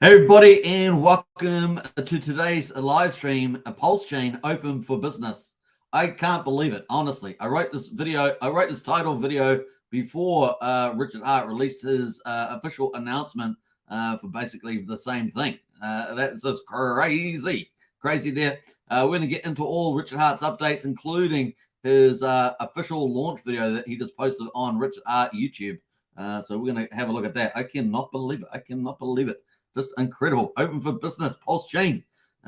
Hey everybody, and welcome to today's live stream, Pulsechain open for business. I can't believe it, honestly. I wrote this title video before Richard Hart released his official announcement for basically the same thing. That's just crazy there. We're going to get into all Richard Hart's updates, including his official launch video that he just posted on Richard Hart YouTube. So we're going to have a look at that. I cannot believe it. Just incredible. Open for business, Pulsechain.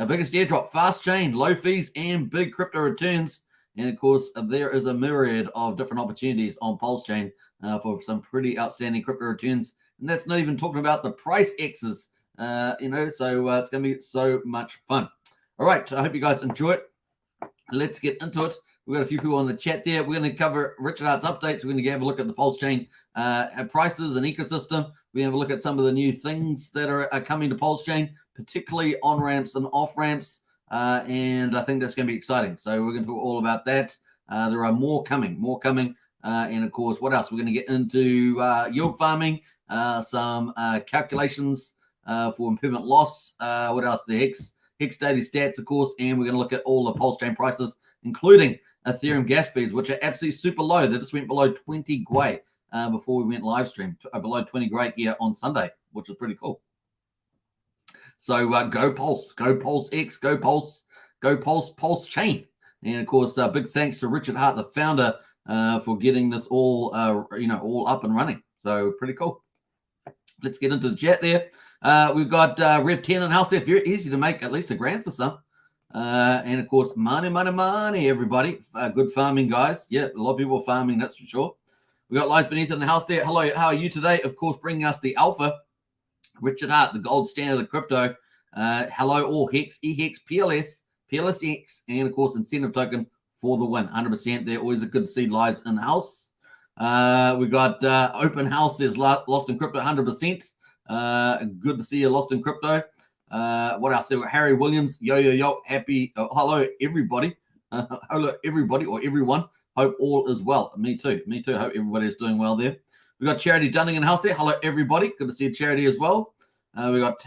Biggest airdrop, fast chain, low fees, and big crypto returns. And of course, there is a myriad of different opportunities on Pulsechain for some pretty outstanding crypto returns. And that's not even talking about the price X's, so it's going to be so much fun. All right, I hope you guys enjoy it. Let's get into it. We've got a few people on the chat there. We're going to cover Richard Hart's updates. We're going to have a look at the Pulsechain prices and ecosystem. We have a look at some of the new things that are coming to Pulsechain, particularly on-ramps and off-ramps. And I think that's going to be exciting. So we're going to talk all about that. There are more coming. And of course, what else? We're going to get into yield farming, some calculations for impairment loss. What else? The Hex daily stats, of course. And we're going to look at all the Pulsechain prices, including Ethereum gas fees, which are absolutely super low. They just went below 20 Gwei before we went live stream, below 20 Gwei here on Sunday, which is pretty cool. So go Pulse X, go Pulsechain. And of course, big thanks to Richard Hart, the founder, for getting this all all up and running. So pretty cool. Let's get into the chat there. We've got Rev 10 in house there. Very easy to make at least $1,000 for some. And of course, money, everybody. Good farming, guys. Yeah, a lot of people are farming, that's for sure. We got Lies Beneath in the house there. Hello, how are you today? Of course, bringing us the alpha. Richard Hart, the gold standard of crypto. Hello, all Hex, EHEX, PLSX, and of course, incentive token for the win. 100%. They're always a good to see Lies in the house. We got open house. There's Lost in Crypto, 100%. Good to see you, Lost in Crypto. What else? There were Harry Williams. Yo. Happy. Hello, everybody. Hello, everybody or everyone. Hope all is well. Me too. Hope everybody is doing well there. We got Charity Dunning in the house there. Hello, everybody. Good to see Charity as well. We got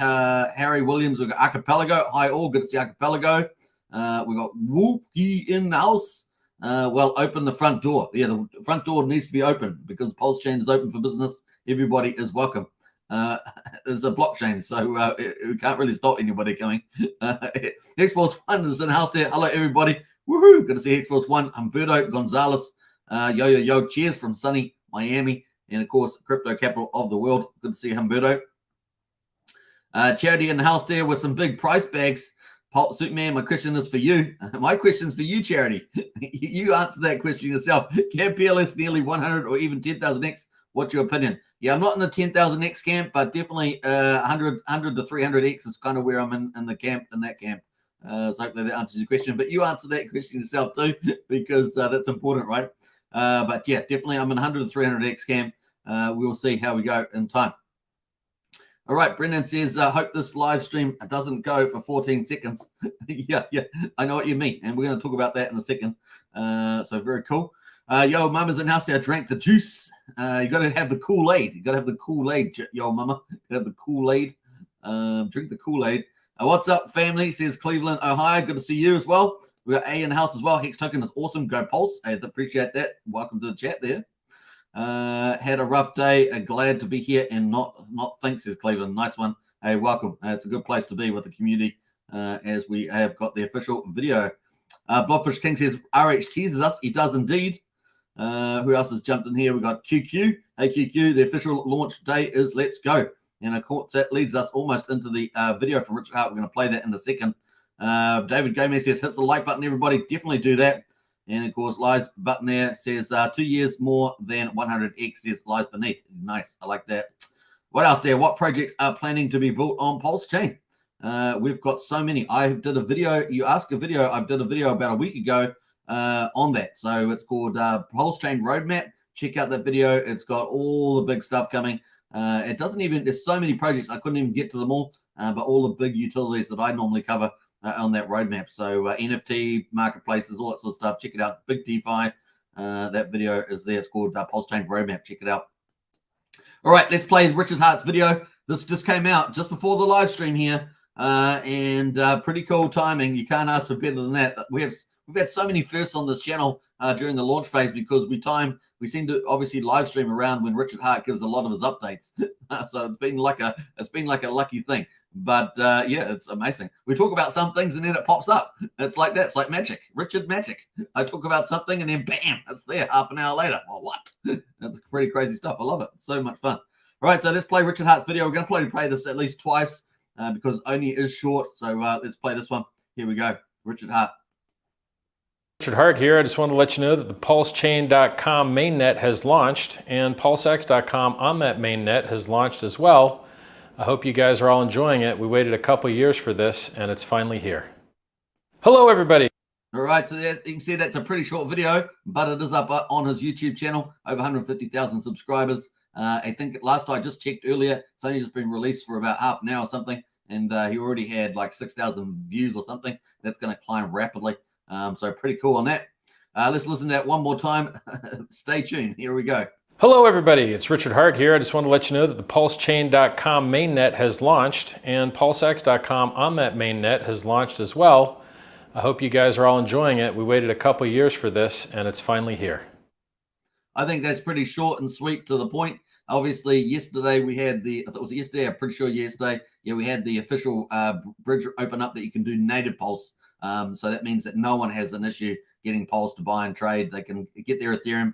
Harry Williams. We got Archipelago. Hi, all. Good to see Archipelago. We got Wookie in the house. Well, open the front door. Yeah, the front door needs to be open because Pulsechain is open for business. Everybody is welcome. There's a blockchain, so we can't really stop anybody coming. Hex Force 1 is in the house there. Hello, everybody. Woohoo! Good to see Hex Force 1. Humberto Gonzalez. Yo. Cheers from sunny Miami. And, of course, crypto capital of the world. Good to see Humberto. Charity in the house there with some big price bags. Superman, my question is for you. My question's for you, Charity. You answer that question yourself. Can PLS nearly 100 or even 10,000x? What's your opinion? Yeah, I'm not in the 10,000x camp, but definitely 100 to 300x is kind of where I'm in that camp. So hopefully that answers your question. But you answer that question yourself too, because that's important, right? But yeah, definitely I'm in 100 to 300x camp. We'll see how we go in time. All right, Brendan says, hope this live stream doesn't go for 14 seconds. yeah, I know what you mean. And we're going to talk about that in a second. So very cool. Yo, mama's in house there. I drank the juice. You got to have the Kool-Aid. Yo, mama. You got to have the Kool-Aid. Drink the Kool-Aid. What's up, family? Says Cleveland, Ohio. Good to see you as well. We got A in the house as well. Hex Token is awesome. Go Pulse. I appreciate that. Welcome to the chat there. Had a rough day. Glad to be here and not think, says Cleveland. Nice one. Hey, welcome. It's a good place to be with the community as we have got the official video. Blobfish King says RH teases us. He does indeed. Who else has jumped in here? We got QQ. Hey, QQ. The official launch day is let's go. And of course, that leads us almost into the video from Richard Hart. We're going to play that in a second. David Gomez says, hits the like button, everybody. Definitely do that. And, of course, Lies button there says 2 years more than 100x, says Lies Beneath. Nice. I like that. What else there? What projects are planning to be built on Pulsechain? We've got so many. I did a video. You asked a video. I did a video about a week ago on that. So it's called Pulsechain Roadmap. Check out that video. It's got all the big stuff coming. It doesn't even, there's so many projects, I couldn't even get to them all, but all the big utilities that I normally cover on that roadmap. So NFT, marketplaces, all that sort of stuff. Check it out. Big DeFi. That video is there. It's called Pulsechain Roadmap. Check it out. All right, let's play Richard Hart's video. This just came out just before the live stream here, and pretty cool timing. You can't ask for better than that. We've had so many firsts on this channel during the launch phase because we seem to obviously live stream around when Richard Hart gives a lot of his updates. So it's been like a lucky thing. But yeah, it's amazing. We talk about some things and then it pops up. It's like that. It's like magic. Richard magic. I talk about something and then bam, it's there half an hour later. Well, what? That's pretty crazy stuff. I love it. It's so much fun. All right, so let's play Richard Hart's video. We're going to play this at least twice because only is short. So let's play this one. Here we go. Richard Hart. Richard Hart here. I just want to let you know that the Pulsechain.com mainnet has launched and PulseX.com on that mainnet has launched as well. I hope you guys are all enjoying it. We waited a couple years for this and it's finally here. Hello, everybody. All right, so there, you can see that's a pretty short video, but it is up on his YouTube channel, over 150,000 subscribers. I think last I just checked earlier, it's only just been released for about half an hour or something, and he already had like 6,000 views or something. That's going to climb rapidly. So pretty cool on that. Let's listen to that one more time. Stay tuned. Here we go. Hello, everybody. It's Richard Hart here. I just want to let you know that the Pulsechain.com mainnet has launched and PulseX.com on that mainnet has launched as well. I hope you guys are all enjoying it. We waited a couple years for this and it's finally here. I think that's pretty short and sweet to the point. Obviously, yesterday we had I thought it was yesterday, I'm pretty sure yesterday, yeah, we had the official bridge open up that you can do native Pulse. So that means that no one has an issue getting Pulse to buy and trade. They can get their Ethereum,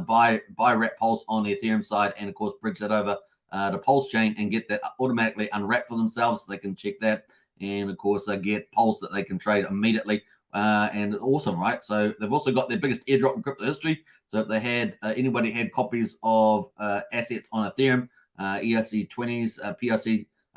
buy wrap Pulse on the Ethereum side, and of course bridge that over to Pulsechain and get that automatically unwrapped for themselves. So they can check that, and of course get Pulse that they can trade immediately. And awesome, right? So they've also got their biggest airdrop in crypto history. So if they had anybody had copies of assets on Ethereum, ERC20s,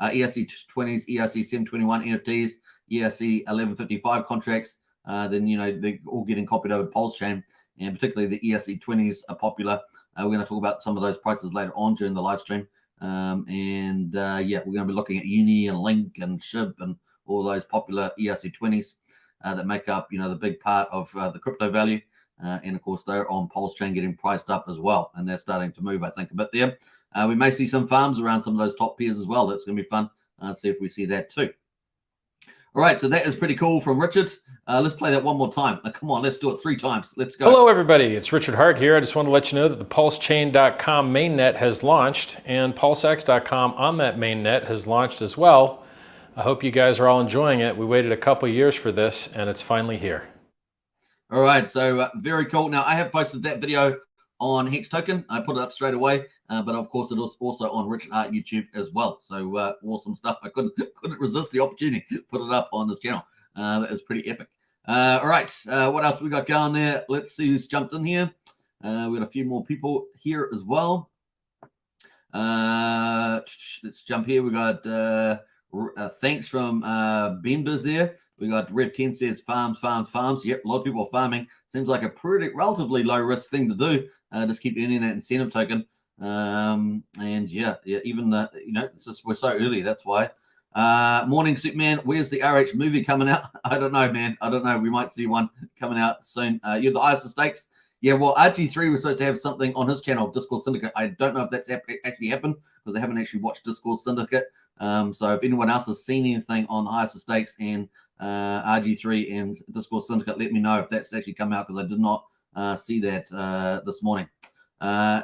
ERC20s, ERC721 NFTs, ERC1155 contracts, then they're all getting copied over Pulsechain, and particularly the ERC20s are popular. We're going to talk about some of those prices later on during the live stream. Yeah, we're going to be looking at Uni and Link and SHIB and all those popular ERC20s that make up the big part of the crypto value. And of course, they're on Pulsechain getting priced up as well, and they're starting to move, I think, a bit there. We may see some farms around some of those top peers as well. That's going to be fun. See if we see that too. All right, so that is pretty cool from Richard. Let's play that one more time. Come on, let's do it 3 times. Let's go. Hello, everybody. It's Richard Hart here. I just want to let you know that the Pulsechain.com mainnet has launched and PulseX.com on that mainnet has launched as well. I hope you guys are all enjoying it. We waited a couple years for this and it's finally here. All right, so very cool. Now, I have posted that video on Hex Token. I put it up straight away, but of course, it was also on Richard Hart YouTube as well. So awesome stuff. I couldn't resist the opportunity to put it up on this channel. That is pretty epic. All right, what else we got going there? Let's see who's jumped in here. We got a few more people here as well. Let's jump here. We got thanks from Benders there. We got Rev 10 says farms. Yep, a lot of people are farming. Seems like a pretty relatively low risk thing to do. Just keep earning that incentive token. And yeah, even it's just we're so early. That's why. Morning, Superman. Where's the RH movie coming out? I don't know, man. I don't know. We might see one coming out soon. You have the highest stakes. Yeah, well, RG3 was supposed to have something on his channel, Discord Syndicate. I don't know if that's actually happened because I haven't actually watched Discord Syndicate. So if anyone else has seen anything on the highest stakes and RG3 and Discord Syndicate, let me know if that's actually come out because I did not see that this morning.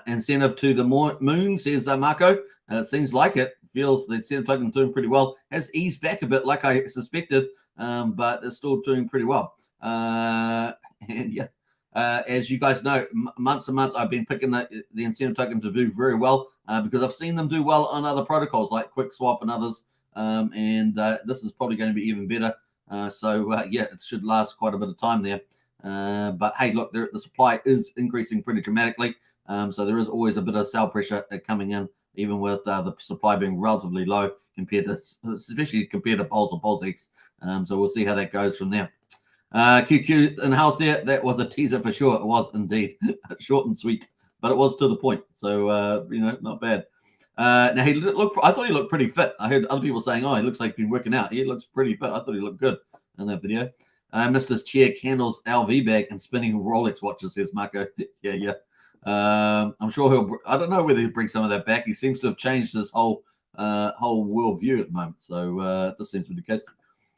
Incentive to the moon, says Marco. It seems like it. Feels the incentive token doing pretty well. Has eased back a bit like I suspected, but it's still doing pretty well. And yeah, as you guys know, months and months I've been picking the incentive token to do very well because I've seen them do well on other protocols like QuickSwap and others. And this is probably going to be even better. Yeah, it should last quite a bit of time there. But hey, look, the supply is increasing pretty dramatically. So there is always a bit of sell pressure coming in, even with the supply being relatively low compared to, especially compared to Pulse or PulseX. So we'll see how that goes from there. QQ in the house there, that was a teaser for sure. It was indeed short and sweet, but it was to the point. So, not bad. Now I thought he looked pretty fit. I heard other people saying, oh, he looks like he's been working out. He looks pretty fit. I thought he looked good in that video. Missed his chair, candles, LV bag, and spinning Rolex watches, says Marco. Yeah. I'm sure I don't know whether he'll bring some of that back. He seems to have changed his whole world view at the moment. So this seems to be the case.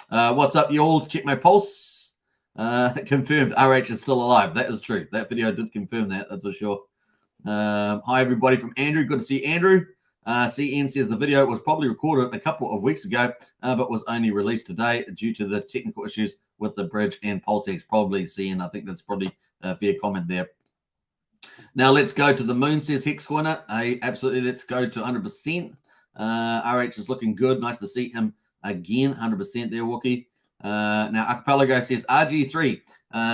What's up, you all? Check my pulse. Confirmed RH is still alive. That is true. That video did confirm that. That's for sure. Hi, everybody from Andrew. Good to see Andrew. CN says the video was probably recorded a couple of weeks ago, but was only released today due to the technical issues with the bridge and Pulsechain. Probably CN. I think that's probably a fair comment there. Now let's go to the moon, says Hex Corner. Absolutely, let's go to 100%. RH is looking good. Nice to see him again. 100% there, Wookie. Now Archipelago says RG3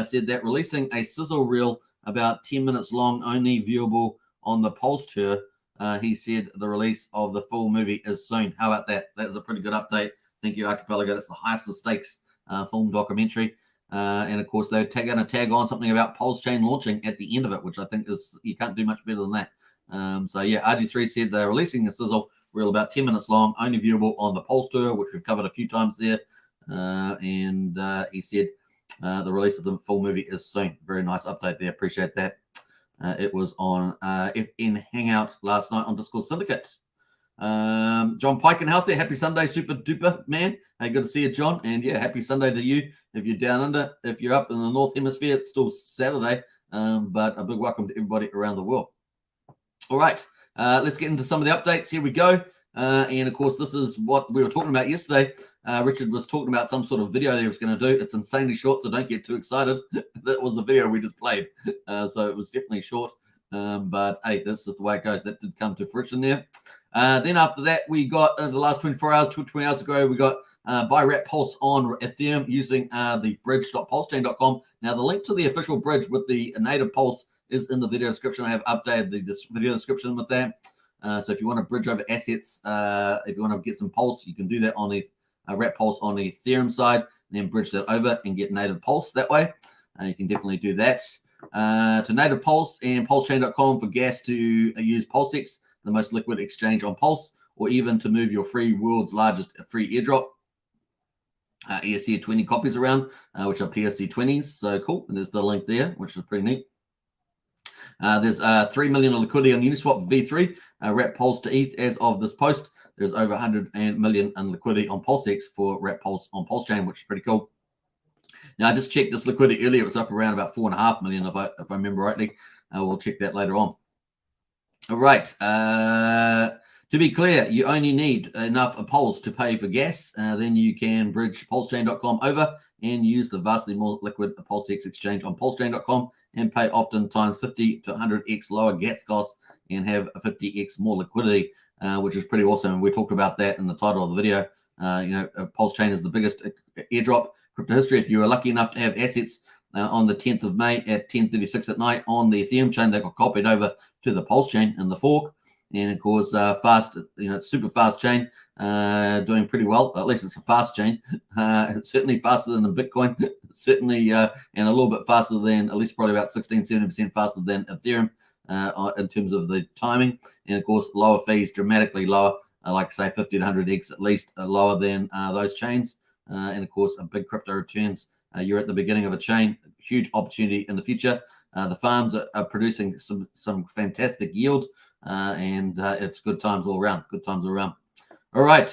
said that releasing a sizzle reel about 10 minutes long, only viewable on the Pulse tour. He said the release of the full movie is soon. How about that? That was a pretty good update. Thank you, Archipelago. That's the highest of stakes film documentary. And of course, they're going to tag on something about Pulsechain launching at the end of it, which I think is, you can't do much better than that. So yeah, RG3 said they're releasing a sizzle reel about 10 minutes long, only viewable on the Pulse tour, which we've covered a few times there. And he said the release of the full movie is soon. Very nice update there. Appreciate that. It was on FN Hangout last night on Discord Syndicate. John Pike in house there. Happy Sunday, super duper man. Hey, good to see you, John. And yeah, happy Sunday to you. If you're down under, if you're up in the North Hemisphere, it's still Saturday. But a big welcome to everybody around the world. All right, let's get into some of the updates. Here we go. And of course, this is what we were talking about yesterday. Richard was talking about some sort of video that he was going to do. It's insanely short, so don't get too excited. That was the video we just played. So it was definitely short. But hey, this is the way it goes. That did come to fruition there. Then after that, we got the last 24 hours, 20 hours ago, we got buy wrap pulse on Ethereum using the bridge.pulsechain.com. Now, the link to the official bridge with the native pulse is in the video description. I have updated the video description with that. So if you want to bridge over assets, if you want to get some pulse, you can do that on the wrap pulse on the Ethereum side, and then bridge that over and get native pulse that way. You can definitely do that. To native pulse and pulsechain.com for gas to use Pulsex, the most liquid exchange on Pulse, or even to move your free world's largest free airdrop. ESC 20 copies around, which are PSC 20s. So cool. And there's the link there, which is pretty neat. There's 3 million of liquidity on Uniswap V3, wrap pulse to ETH as of this post. There's over 100 million in liquidity on Pulsex for wrap pulse on Pulsechain, which is pretty cool. Now, I just checked this liquidity earlier. It was up around about 4.5 million, if I remember rightly. We'll check that later on. All right. To be clear, you only need enough pulse to pay for gas. Then you can bridge pulsechain.com over and use the vastly more liquid Pulsex exchange on pulsechain.com and pay oftentimes 50 to 100x lower gas costs and have 50x more liquidity, which is pretty awesome. And we talked about that in the title of the video. Pulsechain is the biggest airdrop crypto history. If you were lucky enough to have assets on the 10th of May at 10:36 at night on the Ethereum chain, they got copied over to the Pulse chain in the fork. And of course, fast, super fast chain, doing pretty well. At least it's a fast chain. It's certainly faster than the Bitcoin, certainly, and a little bit faster than, at least probably about 16-17% faster than Ethereum in terms of the timing. And of course, lower fees, dramatically lower, like say 50 to 100x at least, lower than those chains. And of course, a big crypto returns. You're at the beginning of a chain, huge opportunity in the future. The farms are producing some fantastic yield. And it's good times all around. Good times all around. All right.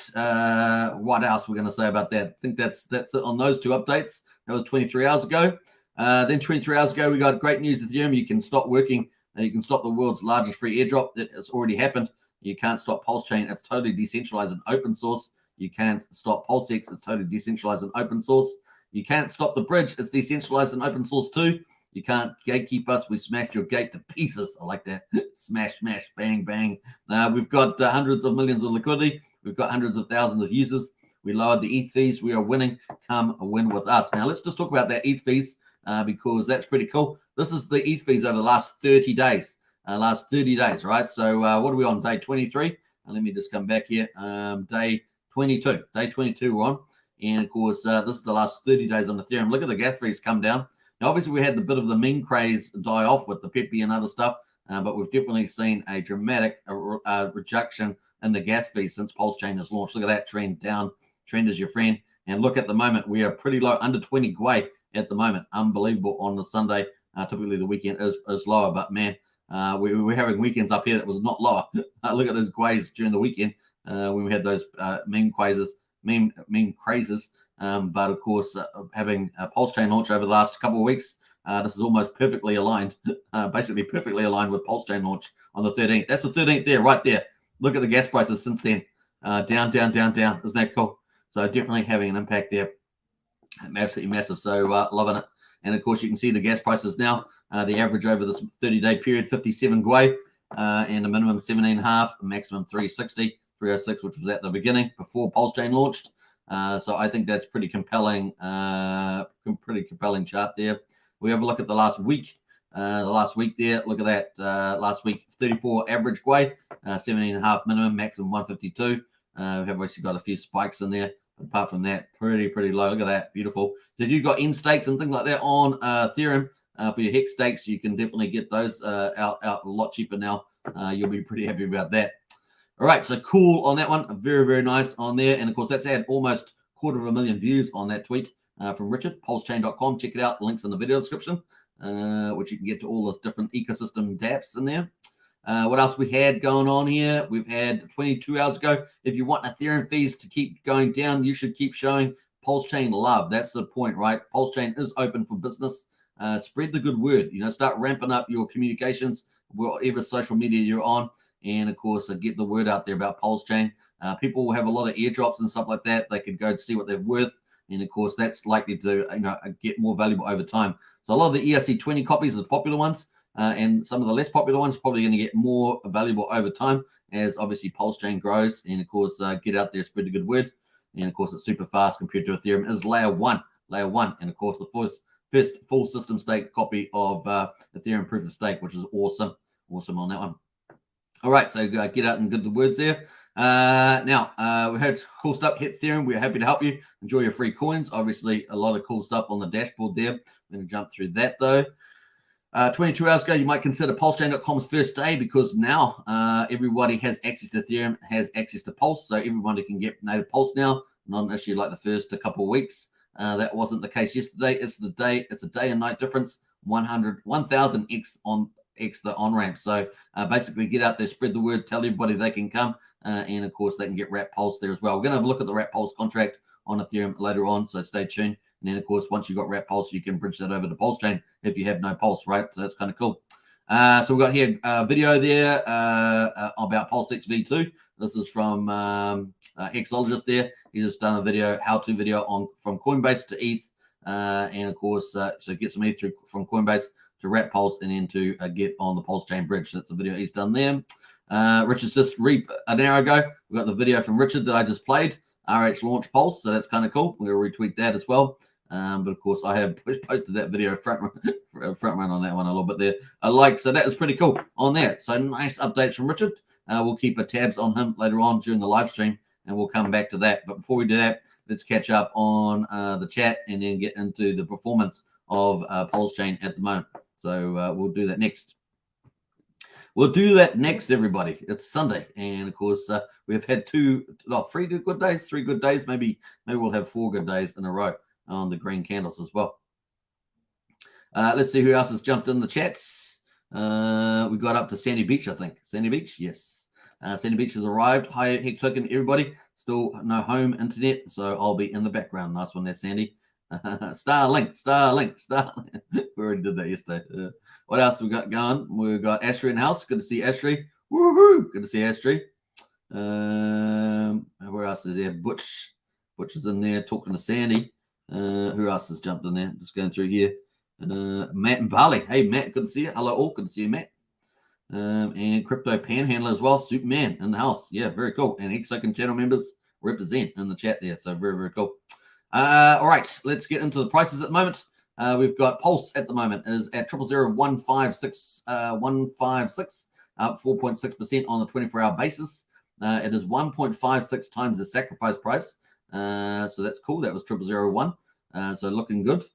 What else we're going to say about that? I think that's it on those two updates. That was 23 hours ago. Then 23 hours ago, we got great news with Ethereum. You can stop working. You can stop the world's largest free airdrop. That has already happened. You can't stop Pulsechain. It's totally decentralized and open source. You can't stop Pulsex. It's totally decentralized and open source. You can't stop the bridge. It's decentralized and open source too. You can't gatekeep us. We smashed your gate to pieces. I like that. Smash, smash, bang, bang. We've got hundreds of millions of liquidity. We've got hundreds of thousands of users. We lowered the ETH fees. We are winning. Come win with us. Now, let's just talk about that ETH fees because that's pretty cool. This is the ETH fees over the last 30 days. Right? So what are we on, day 23? Let me just come back here. Day 22. Day 22 we're on. And, of course, this is the last 30 days on Ethereum. Look at the gas fees come down. Now, obviously, we had the bit of the meme craze die off with the Pepe and other stuff, but we've definitely seen a dramatic reduction in the gas fees since Pulsechain has launched. Look at that trend down. Trend is your friend. And look at the moment, we are pretty low, under 20 Gwei at the moment. Unbelievable on the Sunday. Typically, the weekend is lower, but man, we're having weekends up here that was not lower. Look at those guays during the weekend when we had those meme crazes. But of course, having a Pulsechain launch over the last couple of weeks, this is almost perfectly aligned, basically perfectly aligned with Pulsechain launch on the 13th. That's the 13th there, right there. Look at the gas prices since then. Down, down, down, down. Isn't that cool? So definitely having an impact there. Absolutely massive. So loving it. And of course, you can see the gas prices now. The average over this 30-day period, 57 gwei, and a minimum 17.5, maximum 360, 306, which was at the beginning before Pulsechain launched. So I think that's pretty compelling chart there. We have a look at the last week. There, look at that. Last week, 34 average gwei, 17.5 minimum, maximum 152. We have obviously got a few spikes in there. Apart from that, pretty low. Look at that, beautiful. So if you've got end stakes and things like that on Ethereum for your Hex stakes, you can definitely get those out a lot cheaper now. You'll be pretty happy about that. All right, so cool on that one. Very nice on there. And of course, that's had almost 250,000 views on that tweet from Richard. Pulsechain.com. Check it out. Links in the video description, which you can get to all those different ecosystem dApps in there. What else we had going on here? We've had 22 hours ago. If you want Ethereum fees to keep going down, you should keep showing Pulsechain love. That's the point, right? Pulsechain is open for business. Spread the good word. Start ramping up your communications, whatever social media you're on, and of course, get the word out there about Pulsechain. People will have a lot of airdrops and stuff like that. They could go to see what they're worth, and of course, that's likely to get more valuable over time. So a lot of the ERC20 copies are the popular ones. And some of the less popular ones probably going to get more valuable over time as obviously Pulsechain grows. And of course, get out there, spread the good word. And of course, it's super fast compared to Ethereum. Is layer one. And of course, the first full system stake copy of Ethereum proof of stake, which is awesome on that one. All right, so get out and get the words there. Now, we had cool stuff. Hit Ethereum. We're happy to help you. Enjoy your free coins. Obviously, a lot of cool stuff on the dashboard there. I'm going to jump through that though. 22 hours ago, you might consider Pulsechain.com's first day because now everybody has access to Ethereum, has access to Pulse, so everybody can get native Pulse now. Not an issue like the first couple of weeks. That wasn't the case yesterday. It's a day and night difference. 1,000x the on ramp. So basically, get out there, spread the word, tell everybody they can come, and of course they can get Wrap Pulse there as well. We're going to have a look at the Wrap Pulse contract on Ethereum later on, so stay tuned. And then, of course, once you've got Wrap Pulse, you can bridge that over to Pulsechain if you have no Pulse, right? So that's kind of cool. So we've got here a video there about PulseX V2. This is from Xologist there. He's just done a video, how-to video from Coinbase to ETH. And, of course, so get some ETH from Coinbase to Wrap Pulse and then to get on the Pulsechain bridge. That's the video he's done there. Richard's just an hour ago. We've got the video from Richard that I just played. RH launch Pulse, so that's kind of cool. We'll retweet that as well. But of course, I have posted that video front run on that one a little bit there. So that is pretty cool on that. So nice updates from Richard. We'll keep tabs on him later on during the live stream, and we'll come back to that. But before we do that, let's catch up on the chat and then get into the performance of Pulsechain at the moment. So we'll do that next. Everybody. It's Sunday, and of course, we've had three good days. Maybe we'll have 4 good days in a row on the green candles as well. Let's see who else has jumped in the chats. We got up to Sandy Beach, I think. Sandy Beach, yes. Sandy Beach has arrived. Hi, Hex Token, everybody. Still no home internet, so I'll be in the background. Nice one there, Sandy. Starlink. We already did that yesterday. What else we got going? We've got Astrid in the house. Good to see Astrid. Woohoo! Good to see Astrid. Where else is there? Butch is in there talking to Sandy. Who else has jumped in there? Just going through here. Matt and Bali. Hey, Matt. Good to see you. Hello, all. Good to see you, Matt. And Crypto Panhandler as well. Superman in the house. Yeah, very cool. And Hex Token channel members represent in the chat there. So very, very cool. All right, let's get into the prices at the moment. We've got Pulse at the moment is at 0.00156, up 4.6% on the 24-hour basis. It is 1.56 times the sacrifice price. So that's cool. That was 0.001. So looking good.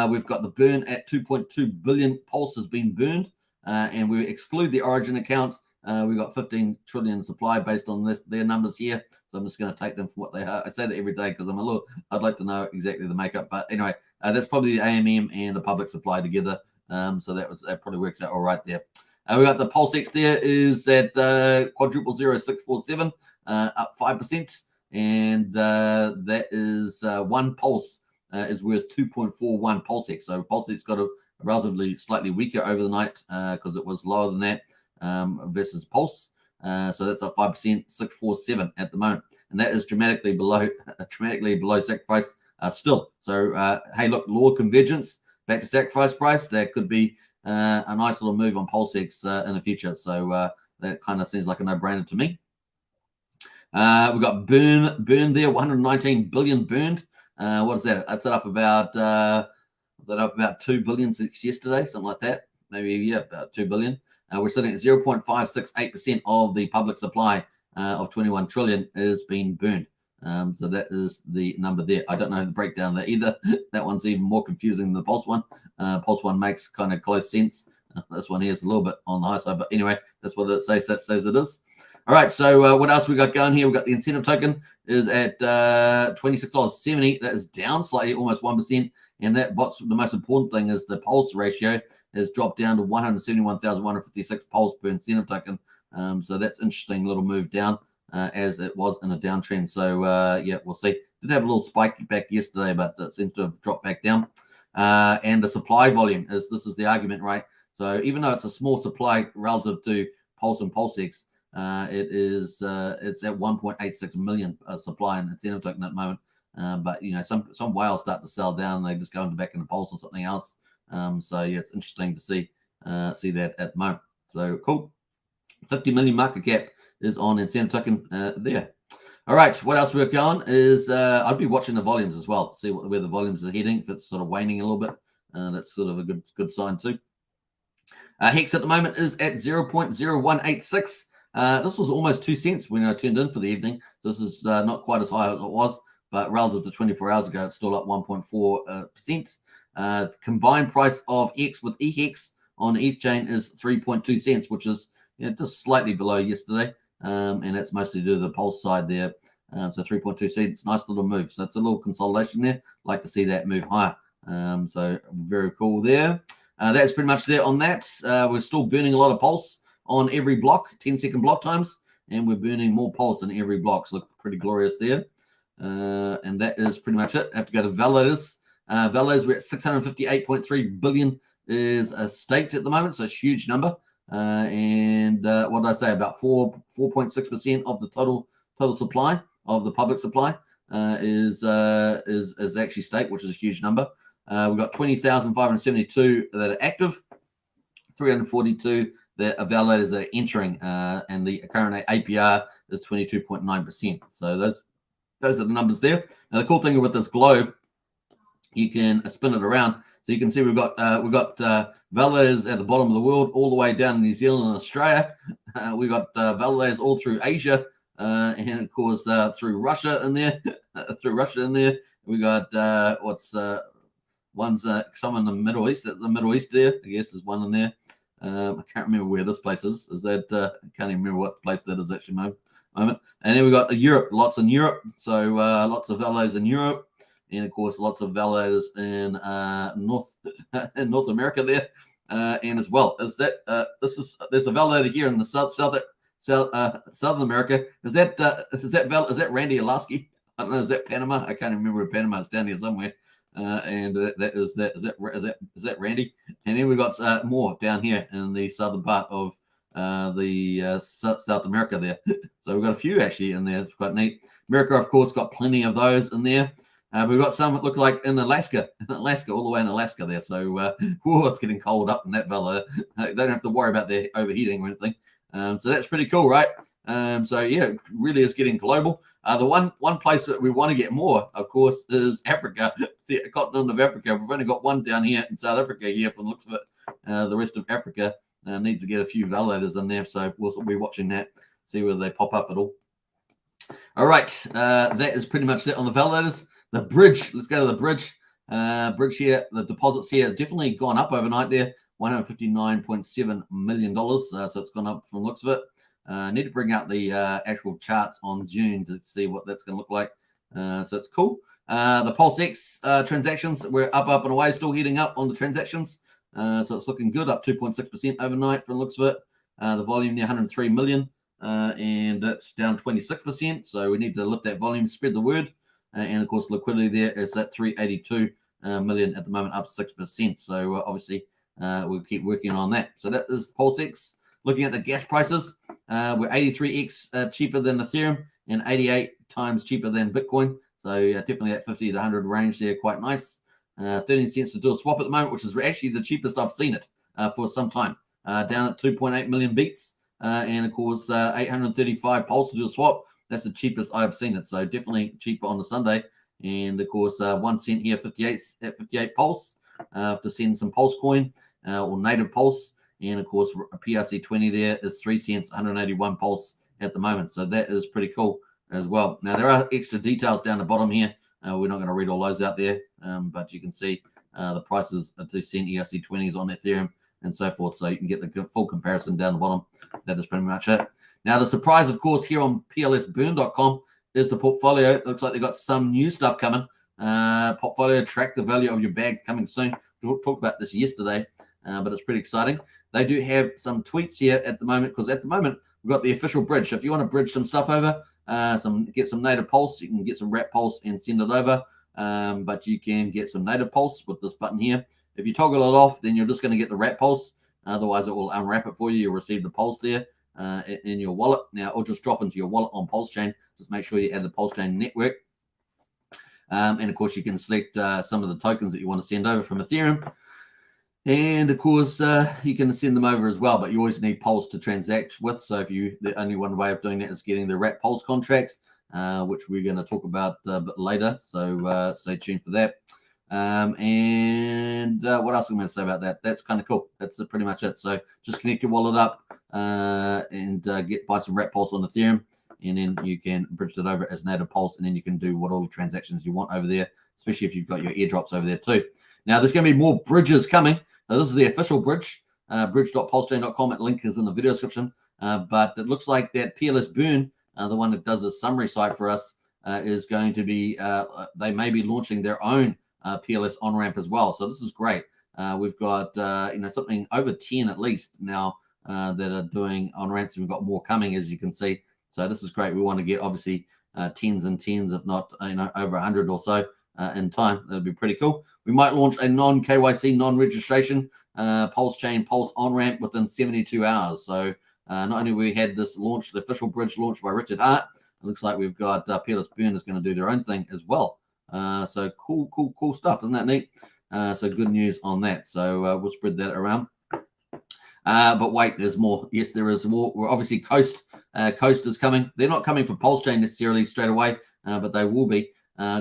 We've got the burn at 2.2 billion. Pulse has been burned, and we exclude the Origin account. We've got 15 trillion supply based on their numbers here. So I'm just going to take them for what they are. I say that every day because I'd like to know exactly the makeup. But anyway, that's probably the AMM and the public supply together. So that probably works out all right there. We got the Pulse X there is at quadruple 0647, up 5%. And that is one Pulse is worth 2.41 Pulse X. So Pulse X got a relatively slightly weaker over the night because it was lower than that versus Pulse. So that's up 5%, 647 at the moment. And that is dramatically below Sacrifice still. So, hey, look, law of convergence back to Sacrifice price. That could be a nice little move on PulseX in the future. So that kind of seems like a no-brainer to me. We've got burn there, 119 billion burned. What is that? That's up about 2 billion since yesterday, something like that. Maybe, yeah, about 2 billion. We're sitting at 0.568% of the public supply of 21 trillion is being burned. So that is the number there. I don't know the breakdown there either. That one's even more confusing than the Pulse one. Pulse one makes kind of close sense. This one here is a little bit on the high side, but anyway, that's what it says. That says it is. All right. So what else we got going here? We got the incentive token is at $26.70. That is down slightly, almost 1%. And that what's the most important thing is the Pulse ratio has dropped down to 171,156 Pulse per incentive token. So that's interesting little move down as it was in a downtrend. So yeah, we'll see. Did have a little spike back yesterday, but it seems to have dropped back down. And the supply volume this is the argument, right? So even though it's a small supply relative to Pulse and PulseX, it's at 1.86 million supply in incentive token at the moment. But you know, some whales start to sell down, they just go into back into Pulse or something else. So yeah, it's interesting to see that at the moment. So cool. 50 million market cap is on incentive token there. All right, what else we're going is I'd be watching the volumes as well to see where the volumes are heading. If it's sort of waning a little bit, that's sort of a good sign too. Hex at the moment is at 0.0186. This was almost 2 cents when I turned in for the evening. So this is not quite as high as it was, but relative to 24 hours ago, it's still up 1.4%. Combined price of X with EHEX on the ETH chain is 3.2 cents, which is just slightly below yesterday. And that's mostly due to the Pulse side there. So 3.2 cents, nice little move. So it's a little consolidation there. Like to see that move higher. So very cool there. That's pretty much there on that. We're still burning a lot of Pulse on every block, 10-second block times, and we're burning more Pulse in every block. So look pretty glorious there. And that is pretty much it. I have to go to validators. Validators, we're at 658.3 billion is staked at the moment, so it's a huge number. And what did I say? About 4.6% of the total supply of the public supply is actually staked, which is a huge number. We've got 20,572 that are active, 342 that are validators that are entering, and the current APR is 22.9%. So those are the numbers there. Now the cool thing with this globe, you can spin it around. So you can see we've got validators at the bottom of the world, all the way down in New Zealand and Australia. We've got validators all through Asia, and of course through Russia in there. We got one's some in the Middle East. At the Middle East there, I guess there's one in there. I can't remember where this place is. Is that I can't even remember what place that is actually moment. And then we got Europe, lots in Europe. So lots of validators in Europe. And of course, lots of validators in North America there, and as well as that, there's a validator here in the Southern America. Is that Randy Alaski? I don't know. Is that Panama? I can't remember where Panama is, down here somewhere. And is that Randy? And then we got more down here in the southern part of South America there. So we've got a few actually in there. It's quite neat. America, of course, got plenty of those in there. We've got some that look like in Alaska, all the way in Alaska there. So, it's getting cold up in that valley. Don't have to worry about their overheating or anything. So that's pretty cool, right? So yeah, it really is getting global. The one place that we want to get more, of course, is Africa, the continent of Africa. We've only got one down here in South Africa here from the looks of it. The rest of Africa needs to get a few validators in there. So we'll be watching that, see whether they pop up at all. All right, that is pretty much it on the validators. The bridge, let's go to the bridge. Bridge here, the deposits here definitely gone up overnight there, $159.7 million. So it's gone up from the looks of it. Need to bring out the actual charts on June to see what that's going to look like. So it's cool. The Pulse X transactions, we're up and away, still heating up on the transactions. So it's looking good, up 2.6% overnight from the looks of it. The volume there, 103 million, and it's down 26%. So we need to lift that volume, spread the word. And of course, liquidity there is at 382 million at the moment, up 6%. So obviously, we'll keep working on that. So that is PulseX. Looking at the gas prices, we're 83x cheaper than Ethereum and 88 times cheaper than Bitcoin. So definitely that 50 to 100 range there, quite nice. 13 cents to do a swap at the moment, which is actually the cheapest I've seen it for some time. Down at 2.8 million beats, and of course 835 Pulse to do a swap. That's the cheapest I've seen it. So definitely cheaper on the Sunday. And of course 1 cent here, 58 Pulse to send some Pulse coin or native Pulse. And of course PRC20 there is 3 cents, 181 Pulse at the moment. So that is pretty cool as well. Now there are extra details down the bottom here. We're not going to read all those out there, but you can see the prices of 2 cent ERC20s on Ethereum and so forth. So you can get the full comparison down the bottom. That is pretty much it. Now the surprise, of course, here on plsburn.com is the portfolio. It looks like they got some new stuff coming. Portfolio track the value of your bag coming soon. We talked about this yesterday, but it's pretty exciting. They do have some tweets here at the moment, because at the moment we've got the official bridge. So if you want to bridge some stuff over, get some native Pulse, you can get some wrap Pulse and send it over. But you can get some native Pulse with this button here. If you toggle it off, then you're just going to get the wrap Pulse. Otherwise, it will unwrap it for you. You'll receive the Pulse there in your wallet. Now, it'll just drop into your wallet on Pulsechain. Just make sure you add the Pulsechain network. And of course, you can select some of the tokens that you want to send over from Ethereum. And of course, you can send them over as well, but you always need Pulse to transact with. So the only one way of doing that is getting the wrap Pulse contract, which we're going to talk about a bit later. So stay tuned for that. And what else am I going to say about that? That's kind of cool. That's pretty much it. So just connect your wallet up and buy some wrap Pulse on Ethereum, and then you can bridge it over as native Pulse, and then you can do what all the transactions you want over there, especially if you've got your airdrops over there too. Now, there's going to be more bridges coming. Now, this is the official bridge, bridge.pulsechain.com. That link is in the video description. But it looks like that PLS Burn, the one that does the summary site for us, is going to be, they may be launching their own PLS on-ramp as well. So this is great. We've got, something over 10 at least now that are doing on-ramps. We've got more coming, as you can see. So this is great. We want to get, obviously, tens and tens, if not, over 100 or so in time. That'd be pretty cool. We might launch a non-KYC, non-registration Pulsechain Pulse on-ramp within 72 hours. So not only we had this launch, the official bridge launched by Richard Hart, it looks like we've got PLS Burn is going to do their own thing as well. So cool stuff. Isn't that neat? So good news on that. So we'll spread that around. But wait, there's more. Yes, there is more. We're obviously Coast is coming. They're not coming for Pulsechain necessarily straight away, but they will be.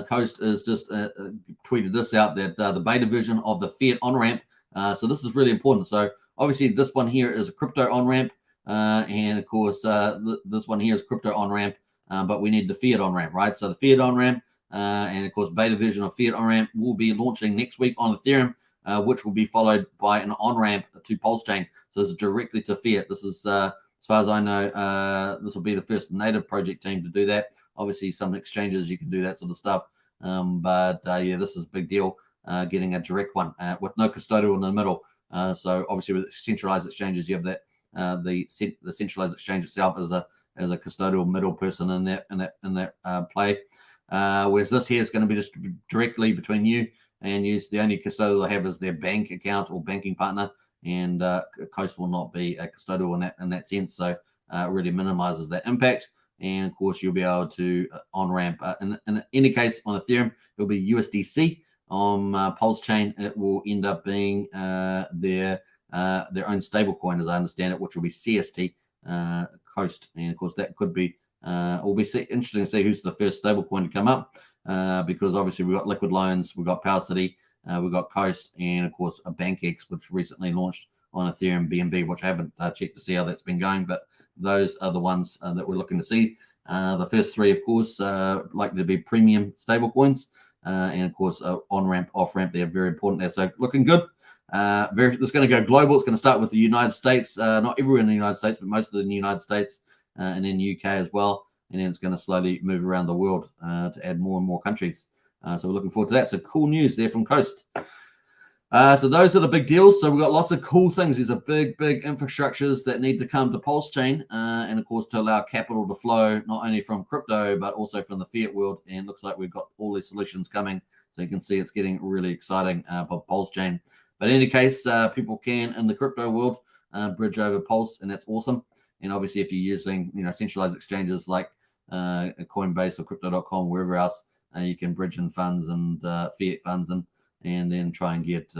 Coast has just tweeted this out, that the beta version of the Fiat on-ramp. So this is really important. So obviously this one here is a crypto on-ramp, and of course this one here is crypto on-ramp, but we need the Fiat on-ramp, right? So the Fiat on-ramp, and of course beta version of Fiat on-ramp will be launching next week on Ethereum, which will be followed by an on-ramp to Pulsechain. So this is directly to Fiat. This is, as far as I know, this will be the first native project team to do that. Obviously, some exchanges you can do that sort of stuff, but yeah, this is a big deal. Getting a direct one with no custodial in the middle. So obviously, with centralized exchanges, you have that the centralized exchange itself as a custodial middle person in that play. Whereas this here is going to be just directly between you and you. The only custodial they have is their bank account or banking partner, and Coast will not be a custodial in that sense. So it really minimizes that impact. And of course, you'll be able to on-ramp. In any case, on Ethereum, it'll be USDC. On Pulsechain, it will end up being their own stablecoin, as I understand it, which will be CST Coast. And of course, that could be will be interesting to see who's the first stablecoin to come up, because obviously we've got Liquid Loans, we've got Power City, we've got Coast, and of course a BankX, which recently launched on Ethereum BNB, which I haven't checked to see how that's been going, but those are the ones that we're looking to see. The first three, of course, likely to be premium stablecoins, and of course, on-ramp, off-ramp, they're very important there. So looking good. It's going to go global. It's going to start with the United States, not everywhere in the United States, but most of the United States, and then UK as well. And then it's going to slowly move around the world to add more and more countries. So we're looking forward to that. So cool news there from Coast. So those are the big deals. So we've got lots of cool things. These are big infrastructures that need to come to Pulsechain, and of course to allow capital to flow not only from crypto but also from the fiat world. And it looks like we've got all these solutions coming. So you can see it's getting really exciting for Pulsechain. But in any case, people can in the crypto world bridge over Pulse, and that's awesome. And obviously, if you're using centralized exchanges like Coinbase or Crypto.com, wherever else, you can bridge in funds and fiat funds and then try and get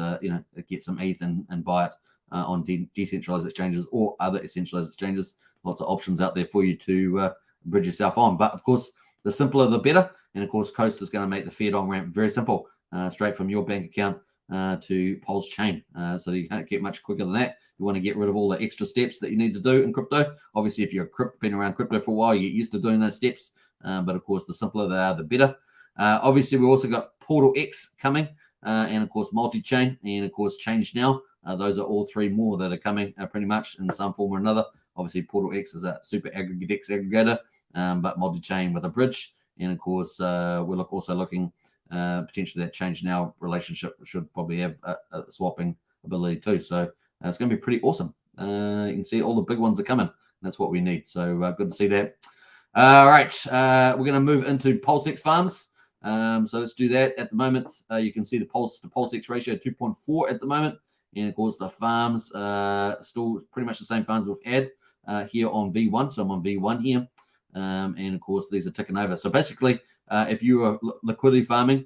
get some ETH and buy it on decentralized exchanges or other centralized exchanges. Lots of options out there for you to bridge yourself on. But of course, the simpler the better. And of course, Coast is going to make the fiat on ramp very simple, straight from your bank account to Pulsechain. So you can't get much quicker than that. You want to get rid of all the extra steps that you need to do in crypto. Obviously, if you've been around crypto for a while, you get used to doing those steps. But of course, the simpler they are, the better. Obviously, we've also got Portal X coming. And of course multi-chain, and of course change now. Those are all three more that are coming pretty much in some form or another. Obviously Portal X is a super aggregator, but multi-chain with a bridge. And of course we're also looking potentially that change now relationship should probably have a swapping ability too. So it's going to be pretty awesome. You can see all the big ones are coming. That's what we need. So good to see that. All right, we're going to move into PulseX farms. So let's do that. At the moment, you can see the Pulse to PulseX ratio 2.4 at the moment, and of course the farms still pretty much the same farms we've had here on V1. So I'm on V1 here, and of course these are ticking over. So basically, if you were liquidity farming,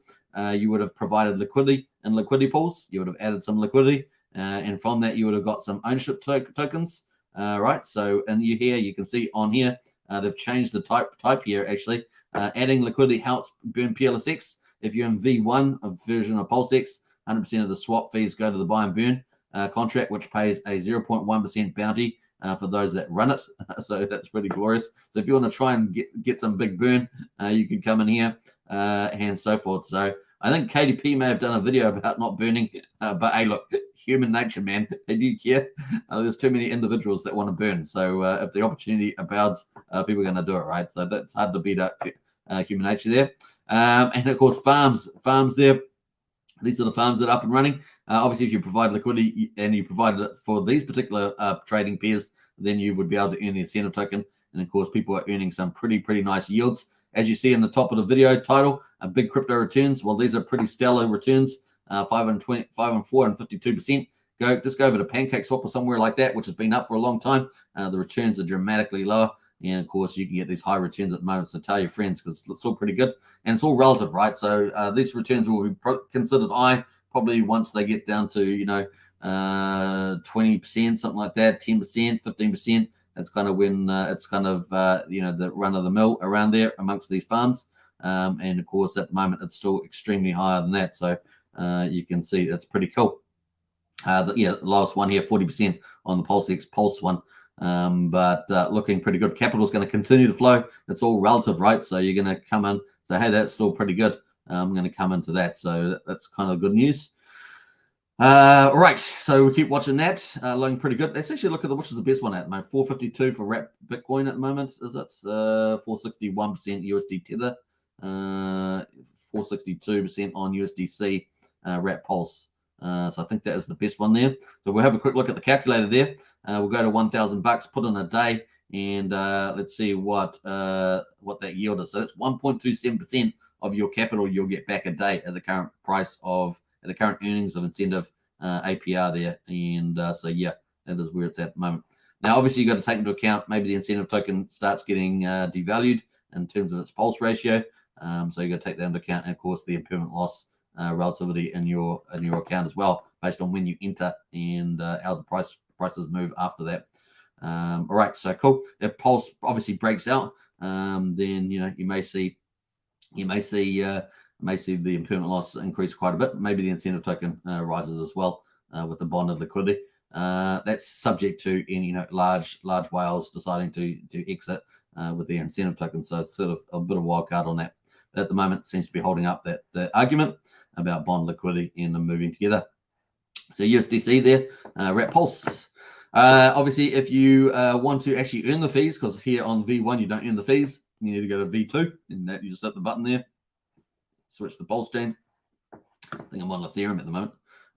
you would have provided liquidity in liquidity pools. You would have added some liquidity, and from that you would have got some ownership tokens, right? So and you can see on here they've changed the type here actually. Adding liquidity helps burn PLSX. If you're in V1 of version of PulseX, 100% of the swap fees go to the buy and burn contract, which pays a 0.1% bounty for those that run it. So that's pretty glorious. So if you want to try and get some big burn, you can come in here and so forth. So I think KDP may have done a video about not burning, but hey, look, human nature, man. Do you care? There's too many individuals that want to burn. So if the opportunity abounds, people are going to do it, right? So that's hard to beat up human nature there. And of course, farms there. These are the farms that are up and running. Obviously, if you provide liquidity and you provide it for these particular trading pairs, then you would be able to earn the incentive token. And of course, people are earning some pretty nice yields. As you see in the top of the video title, big crypto returns. Well, these are pretty stellar returns. 5 and 4 and 52%. Just go over to Pancake Swap or somewhere like that, which has been up for a long time. The returns are dramatically lower. And of course, you can get these high returns at the moment. So tell your friends because it's all pretty good. And it's all relative, right? So these returns will be considered high probably once they get down to, 20%, something like that, 10%, 15%. That's kind of when it's kind of, the run of the mill around there amongst these farms. And of course, at the moment, it's still extremely higher than that. So you can see it's pretty cool. The last one here, 40% on the PulseX Pulse one. But looking pretty good. Capital is going to continue to flow. It's all relative, right? So you're going to come in. So, hey, that's still pretty good. I'm going to come into that. So that's kind of good news. All right. So we keep watching that. Looking pretty good. Let's actually look at which is the best one at the moment. 452 for wrap Bitcoin at the moment. Is it 461% USD Tether? 462% on USDC wrap Pulse. So I think that is the best one there. So we'll have a quick look at the calculator there. We'll go to $1,000, put in a day, and let's see what that yield is. So that's 1.27% of your capital you'll get back a day at the current at the current earnings of incentive APR there. And so yeah, that is where it's at the moment. Now, obviously, you've got to take into account maybe the incentive token starts getting devalued in terms of its pulse ratio. So you've got to take that into account, and of course, the impairment loss relativity in your account as well, based on when you enter and how the prices move after that. All right, so cool. If Pulse obviously breaks out, then you may see the impairment loss increase quite a bit. Maybe the incentive token rises as well with the bonded liquidity. That's subject to any large whales deciding to exit with their incentive token. So it's sort of a bit of a wild card on that. But at the moment, it seems to be holding up that argument about bond liquidity and them moving together. So USDC there, wrap Pulse. Obviously, if you want to actually earn the fees, because here on V1 you don't earn the fees, you need to go to V2, and that you just hit the button there, switch to Pulsechain. I think I'm on Ethereum at the moment.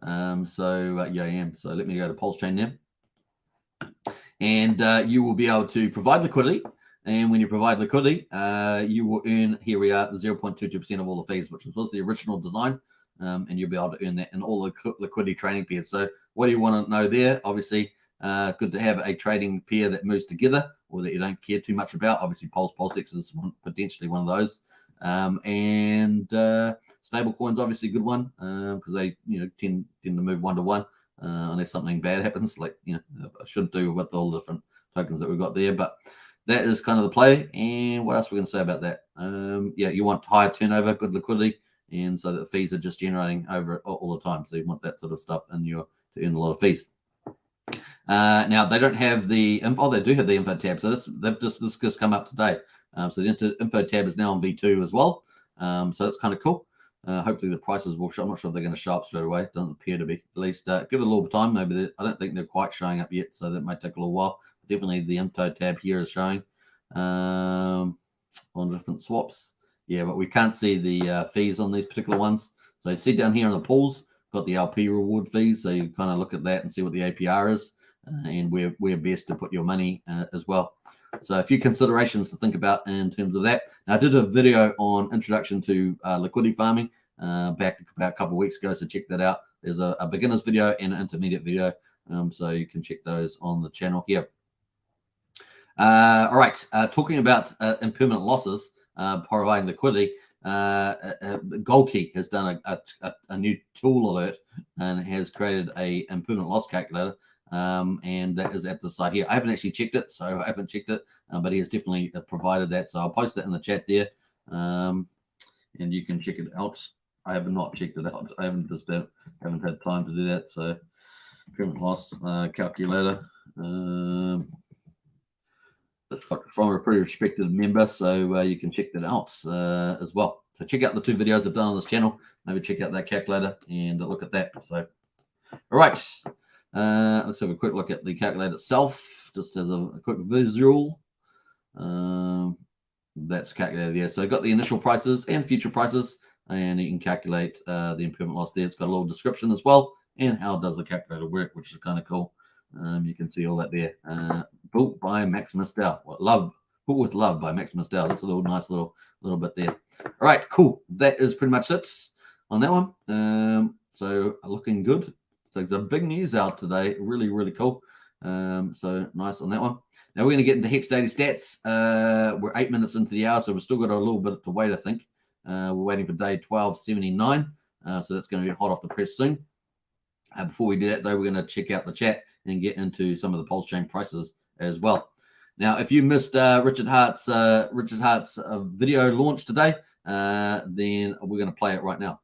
Yeah, I am. So let me go to Pulsechain now. And you will be able to provide liquidity. And when you provide liquidity, you will earn, here we are, the 0.22% of all the fees, which was the original design. And you'll be able to earn that in all the liquidity trading pairs. So what do you want to know there? Obviously, good to have a trading pair that moves together or that you don't care too much about. Obviously, Pulsex is potentially one of those. Stable coins, obviously a good one because they tend to move one-to-one unless something bad happens, like I should do with all the different tokens that we've got there. But that is kind of the play. And what else we're going to say about that? Yeah, you want higher turnover, good liquidity, and so that the fees are just generating over all the time. So you want that sort of stuff in your to earn a lot of fees. Now they don't have the info. They do have the info tab. So this just come up today. So the info tab is now on V2 as well. So that's kind of cool. Hopefully the prices will show. I'm not sure if they're going to show up straight away. It doesn't appear to be. At least give it a little time. Maybe I don't think they're quite showing up yet. So that might take a little while. Definitely the info tab here is showing on different swaps. Yeah, but we can't see the fees on these particular ones. So you see down here in the pools, got the LP reward fees. So you kind of look at that and see what the APR is and where best to put your money as well. So a few considerations to think about in terms of that. Now, I did a video on introduction to liquidity farming back about a couple of weeks ago, so check that out. There's a beginner's video and an intermediate video, so you can check those on the channel here. All right, talking about impermanent losses, providing liquidity, Goldkey has done a new tool alert and has created a impermanent loss calculator. And that is at the site here. I haven't actually checked it, so I haven't checked it, but he has definitely provided that. So I'll post that in the chat there, and you can check it out. I have not checked it out. I haven't had time to do that. So impermanent loss calculator. It's got from a pretty respected member, so you can check that out as well. So check out the two videos I've done on this channel. Maybe check out that calculator and look at that. So, all right. Let's have a quick look at the calculator itself, just as a quick visual. That's calculated there. So I've got the initial prices and future prices, and you can calculate the impermanent loss there. It's got a little description as well, and how does the calculator work, which is kind of cool. You can see all that there. Built by Maximus Dow. Built with love by Maximus Dow. That's a nice little bit there. All right, cool. That is pretty much it on that one. So looking good. So some big news out today. Really, really cool. So nice on that one. Now we're going to get into Hex Daily Stats. We're 8 minutes into the hour, so we've still got a little bit to wait, I think. We're waiting for day 1279. So that's going to be hot off the press soon. Before we do that, though, we're going to check out the chat and get into some of the Pulsechain prices as well. Now, if you missed Richard Hart's video launch today, then we're going to play it right now.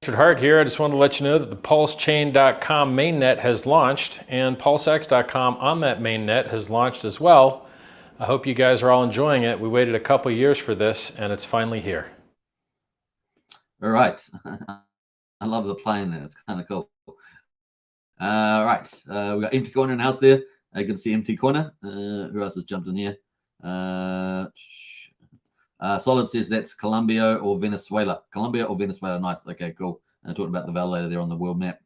Richard Hart here. I just wanted to let you know that the Pulsechain.com mainnet has launched, and Pulsex.com on that mainnet has launched as well. I hope you guys are all enjoying it. We waited a couple years for this, and it's finally here. All right. I love the playing there. It's kind of cool. All right. We got Empty Corner in the house there. Good to see Empty Corner. Who else has jumped in here? Solid says that's Colombia or Venezuela. Colombia or Venezuela. Nice. Okay, cool. Talking about the validator there on the world map.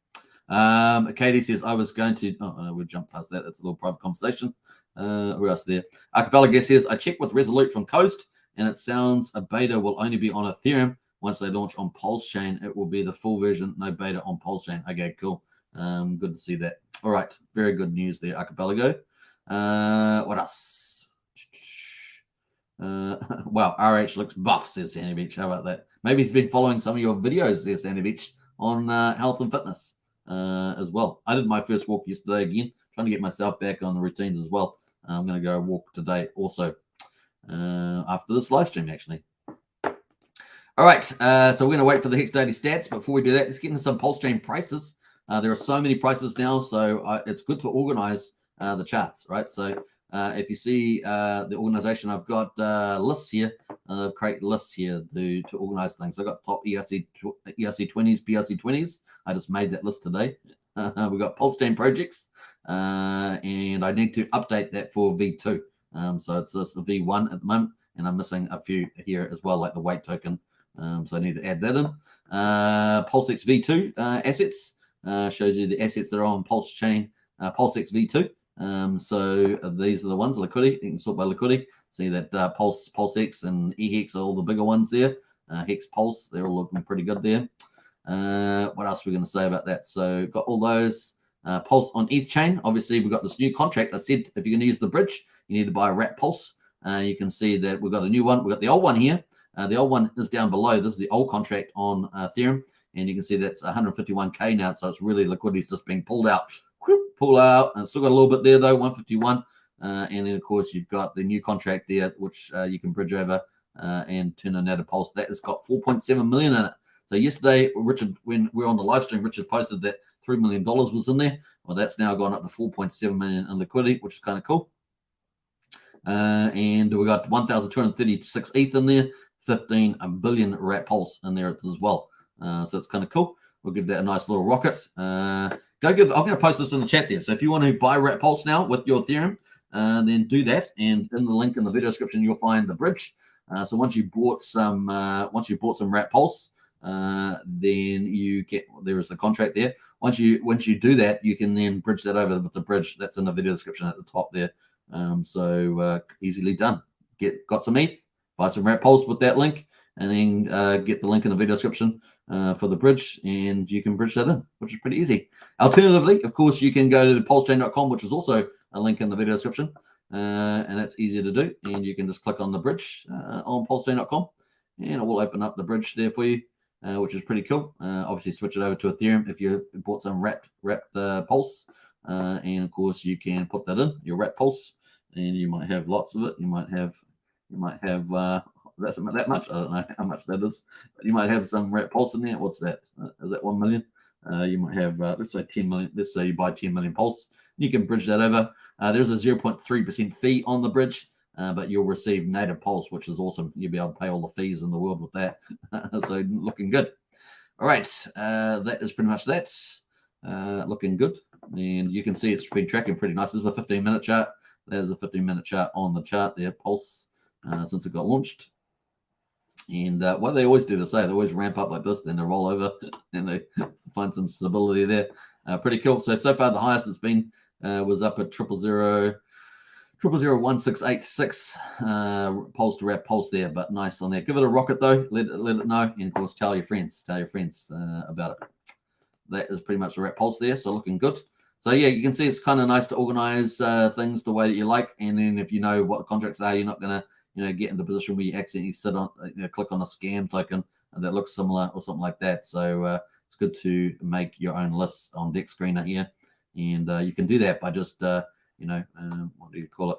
Katie says, I was going to... Oh, no, we'll jump past that. That's a little private conversation. Who else there? Archipelago says, I checked with Resolute from Coast, and it sounds a beta will only be on Ethereum. Once they launch on Pulsechain, it will be the full version, no beta on Pulsechain. Okay, cool. Good to see that. All right. Very good news there, Archipelago. What else? Wow, RH looks buff, says Sandy Beach. How about that? Maybe he's been following some of your videos there, Sandy Beach, on health and fitness as well. I did my first walk yesterday again, trying to get myself back on the routines as well. I'm going to go walk today also after this live stream, actually. All right, so we're going to wait for the Hex Daily Stats. Before we do that, let's get into some Pulsechain prices. There are so many prices now, so it's good to organize the charts, right? So if you see the organization, I've got lists here, create lists here to organize things. So I've got top ERC 20s, PRC 20s. I just made that list today. We've got Pulsechain projects, and I need to update that for V2. So it's this V1 at the moment, and I'm missing a few here as well, like the weight token. So I need to add that in. Pulsex V2 assets shows you the assets that are on Pulsechain, Pulsex V2. So these are the ones, liquidity. You can sort by liquidity. See that Pulsex and eHex are all the bigger ones there. Hex Pulse, they're all looking pretty good there. What else are we going to say about that? So got all those. Pulse on ETH chain. Obviously, we've got this new contract. I said if you're going to use the bridge, you need to buy a wrap Pulse. You can see that we've got a new one. We've got the old one here. The old one is down below. This is the old contract on Ethereum. And you can see that's 151K now. So it's really liquidity's just being pulled out. Pull out. And it's still got a little bit there, though, 151. And then, of course, you've got the new contract there, which you can bridge over and turn in that a Pulse. That has got 4.7 million in it. So yesterday, Richard, when we were on the live stream, Richard posted that $3 million was in there. Well, that's now gone up to 4.7 million in liquidity, which is kind of cool. And we got 1,236 ETH in there, 15 billion wrap Pulse in there as well. So it's kind of cool. We'll give that a nice little rocket. I'm going to post this in the chat there. So if you want to buy wrap Pulse now with your Ethereum, then do that. And in the link in the video description, you'll find the bridge. So once you bought some wrap Pulse, then you get, there is the contract there. Once you do that, you can then bridge that over with the bridge that's in the video description at the top there. So easily done. Got some ETH, buy some wrap Pulse with that link, and then get the link in the video description for the bridge, and you can bridge that in, which is pretty easy. Alternatively, of course, you can go to the pulsechain.com, which is also a link in the video description, and that's easier to do. And you can just click on the bridge on pulsechain.com, and it will open up the bridge there for you. Which is pretty cool. Obviously, switch it over to Ethereum if you bought some wrapped Pulse, and of course you can put that in your wrap Pulse, and you might have lots of it. You might have that much. I don't know how much that is, but you might have some wrap Pulse in there. What's that? Is that 1 million? You might have let's say 10 million. Let's say you buy 10 million Pulse. You can bridge that over. There's a 0.3% fee on the bridge. But you'll receive native Pulse, which is awesome. You'll be able to pay all the fees in the world with that. So looking good. All right. That is pretty much that. Looking good. And you can see it's been tracking pretty nice. This is a 15-minute chart. There's a 15-minute chart on the chart there, Pulse, since it got launched. And what they always do, they always ramp up like this, then they roll over and they find some stability there. Pretty cool. So far the highest it's been was up at 0.001686 Pulse to wrap Pulse there, but nice on there. Give it a rocket though. Let it know, and of course tell your friends about it. That is pretty much the wrap Pulse there. So looking good. So yeah, you can see it's kind of nice to organize things the way that you like, and then if you know what the contracts are, you're not gonna get into a position where you accidentally sit on click on a scam token that looks similar or something like that. So it's good to make your own list on Deck Screener here, and you can do that by just what do you call it?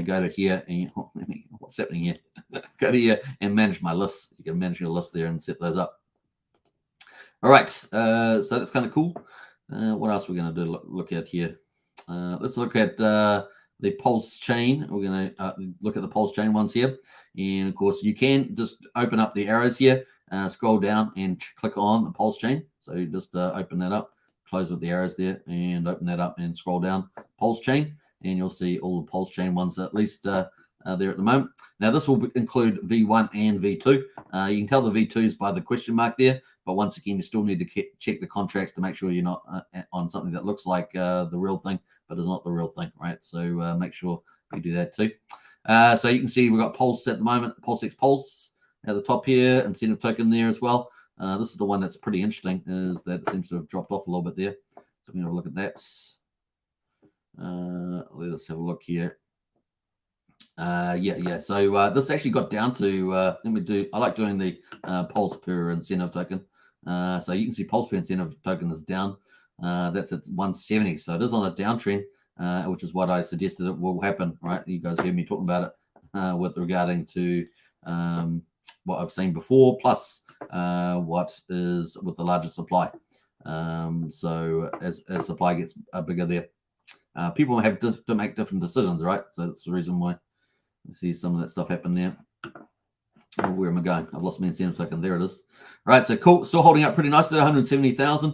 Go to here and what's happening here? Go to here and manage my list. You can manage your list there and set those up. All right, so that's kind of cool. What else are we going to do? Look at here. Let's look at the Pulse chain. We're going to look at the Pulse chain ones here, and of course you can just open up the arrows here, scroll down and click on the Pulse chain. So you just open that up. Close with the arrows there and open that up and scroll down Pulse chain, and you'll see all the Pulse chain ones at least there at the moment. Now this will include V1 and V2. You can tell the V2s by the question mark there, but once again you still need to check the contracts to make sure you're not on something that looks like the real thing but is not the real thing, right? So make sure you do that too. So you can see we've got Pulse at the moment, Pulsex Pulse at the top here, incentive token there as well. This is the one that's pretty interesting, is that it seems to have dropped off a little bit there. So we're going to look at that. Let us have a look here. Yeah. So this actually got down to, I like doing the Pulse per incentive token. So you can see Pulse per incentive token is down. That's at 170. So it is on a downtrend, which is what I suggested it will happen, right? You guys heard me talking about it with regarding to what I've seen before, plus what is with the larger supply. So as supply gets bigger there, people have to make different decisions, right? So that's the reason why we see some of that stuff happen there. Oh, where am I going? I've lost my incentive token. There it is. Right, so cool. Still holding up pretty nicely, 170,000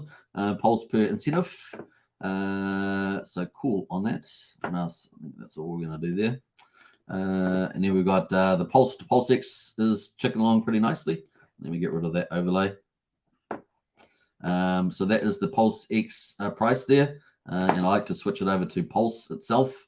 Pulse per incentive. So cool on that. What else? I think that's all we're going to do there. And then we've got the Pulse to Pulsex is checking along pretty nicely. Let me get rid of that overlay. So that is the Pulse X price there. And I like to switch it over to Pulse itself.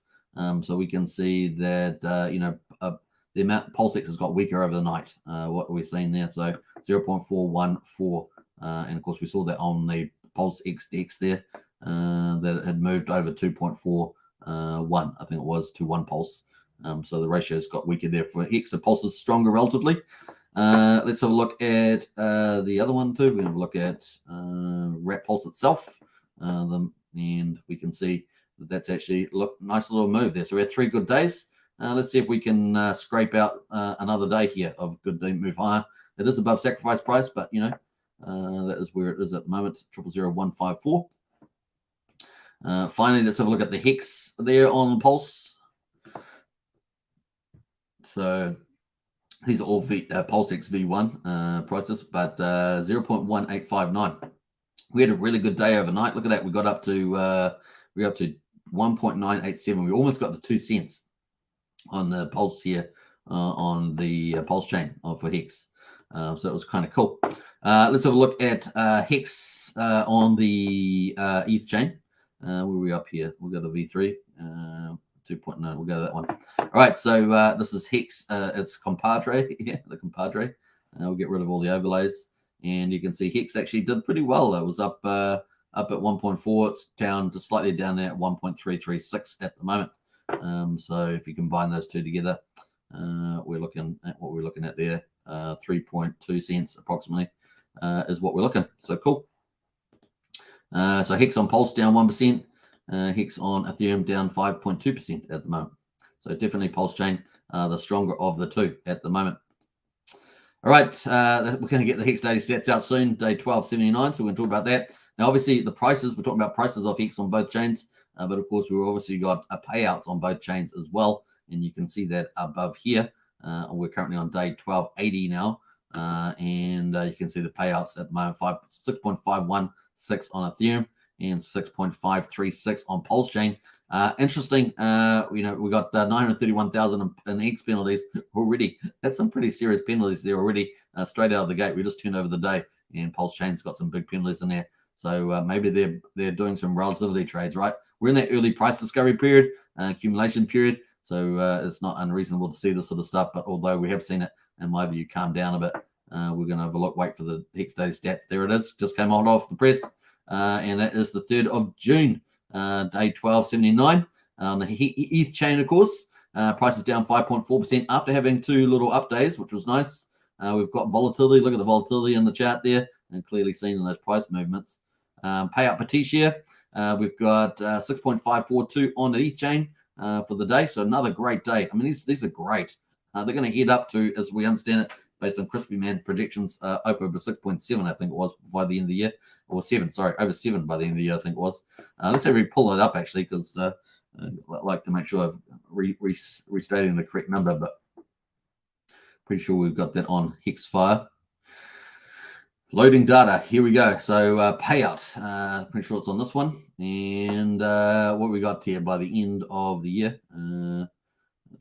So we can see that, the amount Pulse X has got weaker over the night. What we're seeing there. So 0.414. And of course, we saw that on the Pulse X DEX there, that it had moved over 2.41. I think it was to 1 pulse. So the ratio's got weaker there for Hex. So Pulse is stronger relatively. Let's have a look at the other one too. We're going to look at Rat Pulse itself, and we can see that that's actually nice little move there. So we had 3 good days. Let's see if we can scrape out another day here of good day move higher. It is above sacrifice price, but that is where it is at the moment. 000154. Finally, let's have a look at the Hex there on Pulse. So these are all Pulse X V1 prices, but 0.1859. We had a really good day overnight. Look at that. We got up to 1.987. We almost got to 2 cents on the Pulse here on the Pulse chain for Hex. So it was kind of cool. Let's have a look at Hex on the ETH chain. Where are we up here? We'll go to V3. 2.9. We'll go to that one. All right. So this is Hex. It's Compadre. Yeah, the Compadre. We'll get rid of all the overlays, and you can see Hex actually did pretty well. It was up at 1.4. It's down just slightly down there at 1.336 at the moment. So if you combine those two together, we're looking at what we're looking at there. 3.2 cents approximately is what we're looking. So cool. So Hex on Pulse down 1%. Hex on Ethereum down 5.2% at the moment. So definitely Pulse chain, the stronger of the two at the moment. All right, we're going to get the Hex daily stats out soon, day 1279. So we're going to talk about that. Now, obviously, the prices, we're talking about prices of Hex on both chains. But of course, we've obviously got payouts on both chains as well. And you can see that above here. We're currently on day 1280 now. And you can see the payouts at the moment, 6.516 on Ethereum and 6.536 on Pulse chain. Interesting. We got 931,000 in X penalties already. That's some pretty serious penalties there already. Straight out of the gate, we just turned over the day, and Pulse chain's got some big penalties in there. So maybe they're doing some relativity trades, right? We're in that early price discovery period, accumulation period. So it's not unreasonable to see this sort of stuff. But although we have seen it, in my view, calm down a bit, we're going to have a look. Wait for the Hex daily stats. There it is. Just came out off the press. And it is the 3rd of June, day 1279. On the ETH chain, of course, price is down 5.4% after having 2 little up days, which was nice. We've got volatility. Look at the volatility in the chart there, and clearly seen in those price movements. Payout per T-share, we've got 6.542 on the ETH chain for the day. So another great day. I mean, these are great. They're going to head up to, as we understand it, based on Crispy Man predictions, over 6.7, I think it was, by the end of the year. Or 7, sorry, over 7 by the end of the year, I think it was. Let's see if we pull it up, actually, because I'd like to make sure I'm restating the correct number, but pretty sure we've got that on Hexfire. Loading data. Here we go. So payout. Pretty sure it's on this one. And what we got here by the end of the year. I don't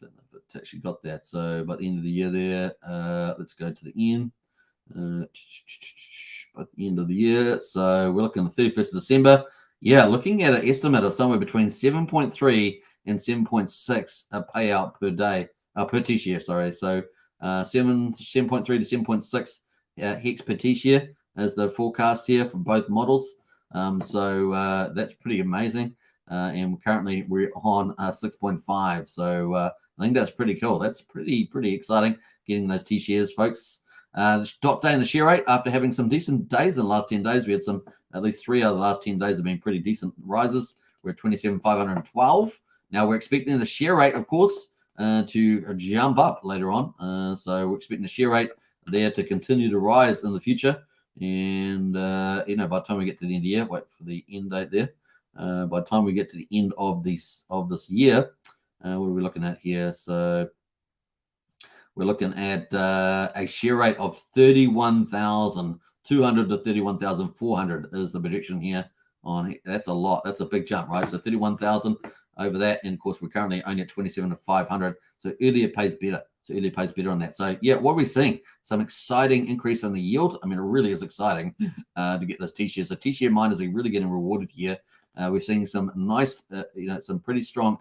know if it's actually got that. So by the end of the year there, let's go to the end. At the end of the year. So we're looking at the 31st of December. Yeah, looking at an estimate of somewhere between 7.3 and 7.6 a payout per day, per T-share, sorry. So 7.3 to 7.6 Hex per T-share as the forecast here for both models. So that's pretty amazing. And currently we're on 6.5. So I think that's pretty cool. That's pretty exciting getting those T-shares, folks. The top day in the share rate, after having some decent days in the last 10 days, we had at least 3 out of the last 10 days have been pretty decent rises. We're at 27,512. Now we're expecting the share rate, of course, to jump up later on. So we're expecting the share rate there to continue to rise in the future. And, by the time we get to the end of the year, wait for the end date there. By the time we get to the end of this year, what are we looking at here? So we're looking at a share rate of 31,200 to 31,400 is the prediction here. That's a lot. That's a big jump, right? So 31,000 over that. And of course, we're currently only at 27 to 500. So earlier pays better. So early pays better on that. So yeah, what we're seeing, some exciting increase in the yield. I mean, it really is exciting to get those T-shares. So T-share miners are really getting rewarded here. We're seeing some nice, some pretty strong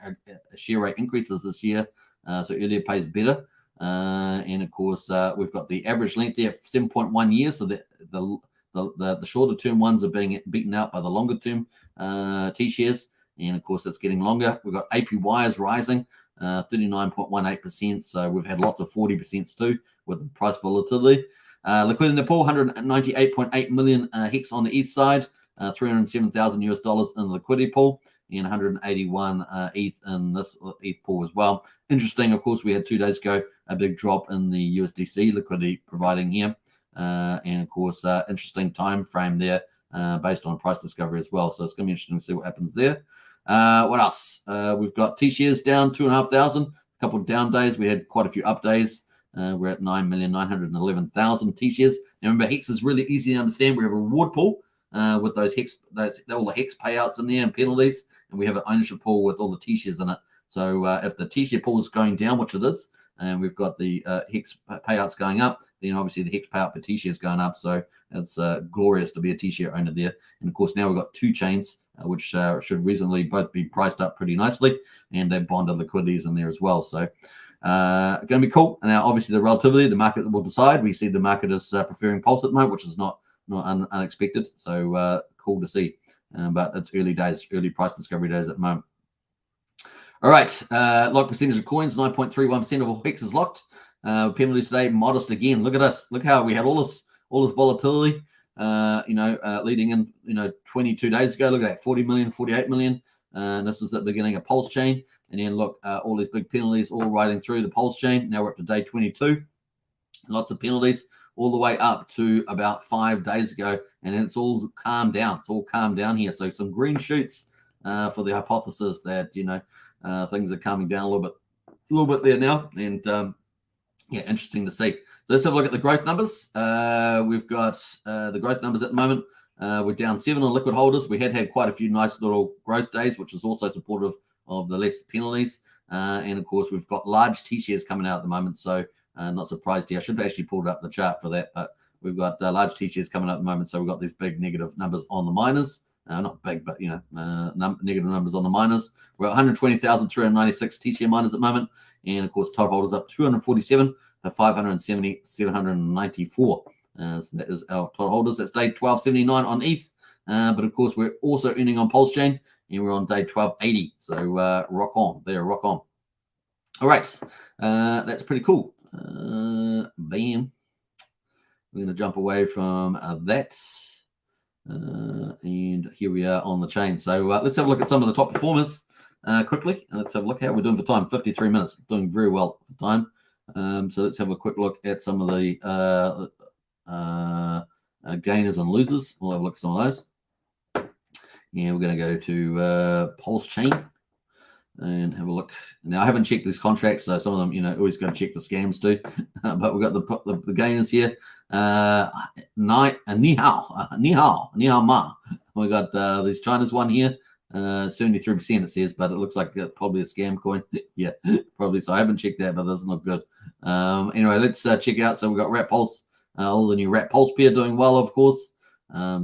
share rate increases this year. So earlier pays better. And of course, we've got the average length there, 7.1 years. So the shorter term ones are being beaten out by the longer term T-shares. And of course, it's getting longer. We've got APY is rising, 39.18%. So we've had lots of 40% too with the price volatility. Liquidity in the pool, 198.8 million hex on the ETH side, $307,000 US in the liquidity pool, and 181 ETH in this ETH pool as well. Interesting, of course, we had 2 days ago a big drop in the USDC liquidity providing here. And of course, interesting time frame there based on price discovery as well. So it's going to be interesting to see what happens there. What else? We've got T-shares down 2,500. A couple of down days. We had quite a few up days. We're at 9,911,000 T-shares. Now remember, Hex is really easy to understand. We have a reward pool with those Hex, all the Hex payouts in there and penalties, and we have an ownership pool with all the T-shares in it. So if the T-share pool is going down, which it is, and we've got the Hex payouts going up, then obviously the Hex payout per T-share is going up. So it's glorious to be a T-share owner there. And of course, now we've got 2 chains, which should reasonably both be priced up pretty nicely, and they bonded liquidities in there as well. So going to be cool. And now, obviously, the relativity, the market will decide. We see the market is preferring Pulse at the moment, which is not unexpected. So cool to see. But it's early days, early price discovery days at the moment. All right, lock percentage of coins, 9.31% of all Hex is locked. Penalties today, modest again. Look at us. Look how we had all this volatility. Leading in 22 days ago. Look at that, 40 million, 48 million. And this is the beginning of Pulsechain. And then look, all these big penalties all riding through the Pulsechain. Now we're up to day 22. Lots of penalties all the way up to about 5 days ago. And then it's all calmed down. It's all calmed down here. So some green shoots for the hypothesis that, things are calming down a little bit there now. And yeah, interesting to see. So let's have a look at the growth numbers. We've got the growth numbers at the moment. We're down 7 on liquid holders. We had quite a few nice little growth days, which is also supportive of the less penalties. And of course, we've got large T-shares coming out at the moment. So not surprised here. I should have actually pulled up the chart for that, but we've got large T-shares coming out at the moment. So we've got these big negative numbers on the miners. Not big, but negative numbers on the miners. We're at 120,396 T-share miners at the moment. And of course, top holders up 247 to 570, 794. So that is our total holders. That's day 1279 on ETH. But of course, we're also earning on Pulsechain, and we're on day 1280. So rock on there, rock on. All right, that's pretty cool. Bam. We're going to jump away from that. And here we are on the chain. So let's have a look at some of the top performers quickly. And let's have a look how we're doing for time. 53 minutes, doing very well for time. So let's have a quick look at some of the gainers and losers. We'll have a look at some of those. Yeah, we're going to go to Pulsechain and have a look. Now, I haven't checked these contracts, so some of them, always got to check the scams too. But we've got the gainers here. Ni hao ma. We got these China's one here. 73% it says, but it looks like probably a scam coin. Yeah, probably. So I haven't checked that, but it doesn't look good. Anyway, let's check it out. So we've got Rat Pulse, all the new Rat Pulse pair doing well, of course.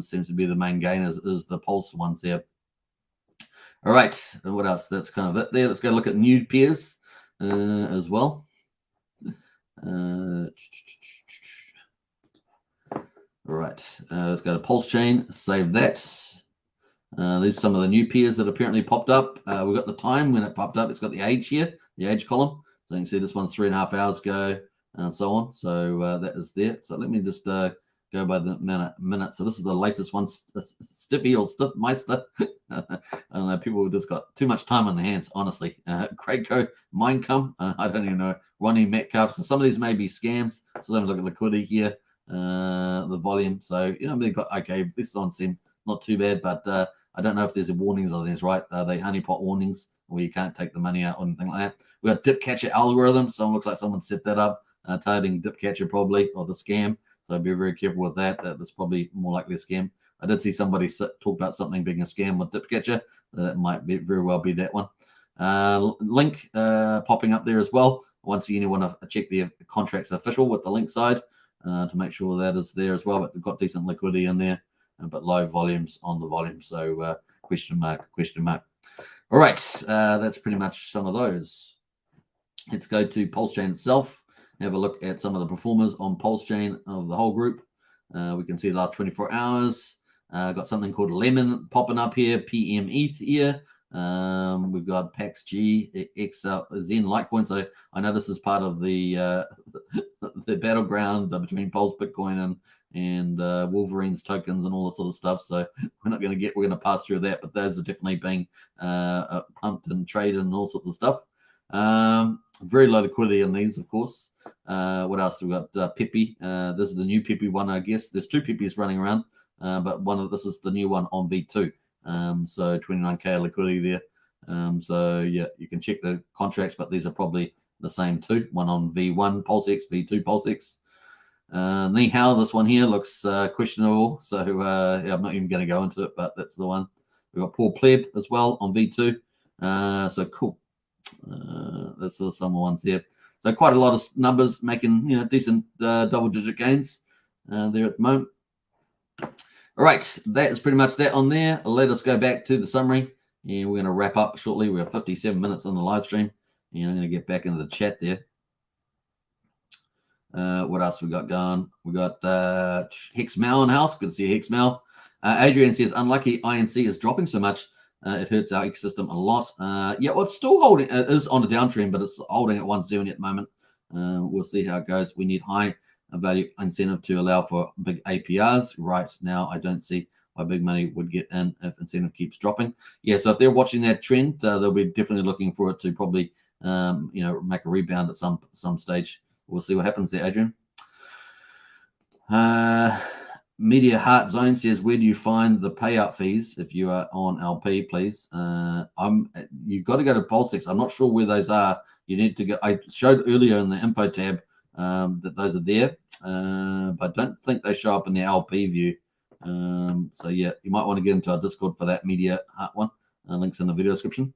Seems to be the main gain is the Pulse ones there. All right, what else? That's kind of it there. Let's go look at new pairs as well. All right, let's go to Pulsechain, save that. These are some of the new pairs that apparently popped up. We've got the time when it popped up. It's got the age here, the age column. So you can see this one's 3.5 hours ago and so on. So that is there. So let me just go by the minute. So this is the latest one, Stiffy or Stiff Meister. I don't know. People have just got too much time on their hands, honestly. Craigco, Mindcom, I don't even know. Ronnie Metcalf. So some of these may be scams. So let me look at liquidity here, the volume. So, they've got, okay, this one seemed not too bad, but I don't know if there's warnings on this, right? Are they honeypot warnings where you can't take the money out or anything like that? We got dip catcher algorithm. So it looks like someone set that up, targeting dip catcher probably, or the scam. So be very careful with that. That's probably more likely a scam. I did see somebody talk about something being a scam with dip catcher. That might very well be that one. Link popping up there as well. Once again, you want to check the contracts official with the link side to make sure that is there as well. But they've got decent liquidity in there, but low volumes on the volume. So question mark, question mark. All right, that's pretty much some of those. Let's go to Pulsechain itself. Have a look at some of the performers on Pulsechain of the whole group. We can see the last 24 hours. Got something called Lemon popping up here, PM ETH here. We've got Pax G, XL, Zen, Litecoin. So I know this is part of the the battleground between Pulse, Bitcoin, and Wolverine's tokens and all this sort of stuff. So we're going to pass through that, but those are definitely being pumped and traded and all sorts of stuff. Very low liquidity in these, of course. What else? We've got Pepe. This is the new Pepe one, I guess. There's two Pepes running around, but this is the new one on V2. So 29k liquidity there. So yeah, you can check the contracts, but these are probably the same two. One on V1 PulseX, V2 PulseX. Ni Hao, this one here looks questionable. So yeah, I'm not even going to go into it, but that's the one. We've got Paul Pleb as well on V2. So cool. That's some ones there. So quite a lot of numbers making decent double-digit gains there at the moment. All right, that is pretty much that on there. Let us go back to the summary, and we're going to wrap up shortly. We have 57 minutes on the live stream, and I'm going to get back into the chat there. What else we got going? We got Hex Mal in house. Good to see Hex Mal. Adrian says, unlucky INC is dropping so much. It hurts our ecosystem a lot. Yeah, well, it's still holding. It is on a downtrend, but it's holding at 170 at the moment. We'll see how it goes. We need high value incentive to allow for big APRs. Right now, I don't see why big money would get in if incentive keeps dropping. Yeah, so if they're watching that trend, they'll be definitely looking for it to probably, make a rebound at some stage. We'll see what happens there, Adrian. Media Heart Zone says, where do you find the payout fees if you are on LP, please? You've got to go to Pulsex. I'm not sure where those are. You need to go. I showed earlier in the info tab that those are there, but I don't think they show up in the LP view. So yeah, you might want to get into our Discord for that Media Heart one. Links in the video description.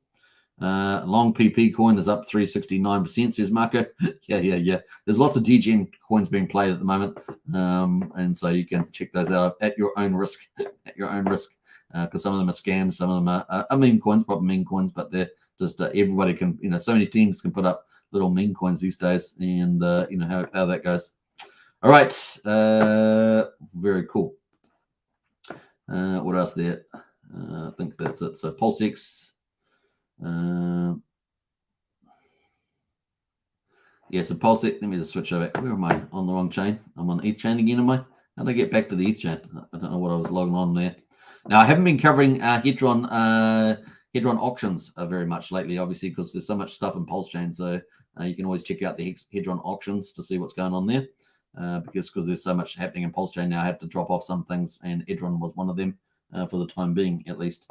Long PP coin is up 369%, says Marco. Yeah. There's lots of DGM coins being played at the moment, and so you can check those out at your own risk. Because some of them are scams, some of them are meme coins, proper meme coins, but they're just everybody can, so many teams can put up little meme coins these days, and how that goes. All right, very cool. What else there? I think that's it. So PulseX. So Pulsex, let me just switch over. Where am I? On the wrong chain. I'm on ETH chain again, am I? How did I get back to the ETH chain? I don't know what I was logging on there. Now, I haven't been covering Hedron auctions very much lately, obviously, because there's so much stuff in Pulsechain. So you can always check out the Hedron auctions to see what's going on there. Because there's so much happening in Pulsechain now, I had to drop off some things, and Hedron was one of them for the time being, at least.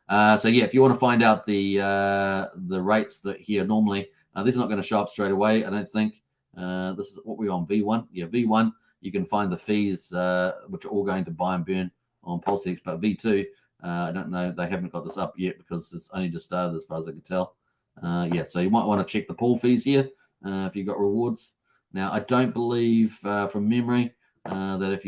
So yeah, if you want to find out the rates that here normally, these are not going to show up straight away, I don't think. This is what we're on, V1. Yeah, V1, you can find the fees, which are all going to buy and burn on Pulsex, but V2, I don't know, they haven't got this up yet because it's only just started as far as I can tell. So you might want to check the pool fees here if you've got rewards. Now, I don't believe from memory that if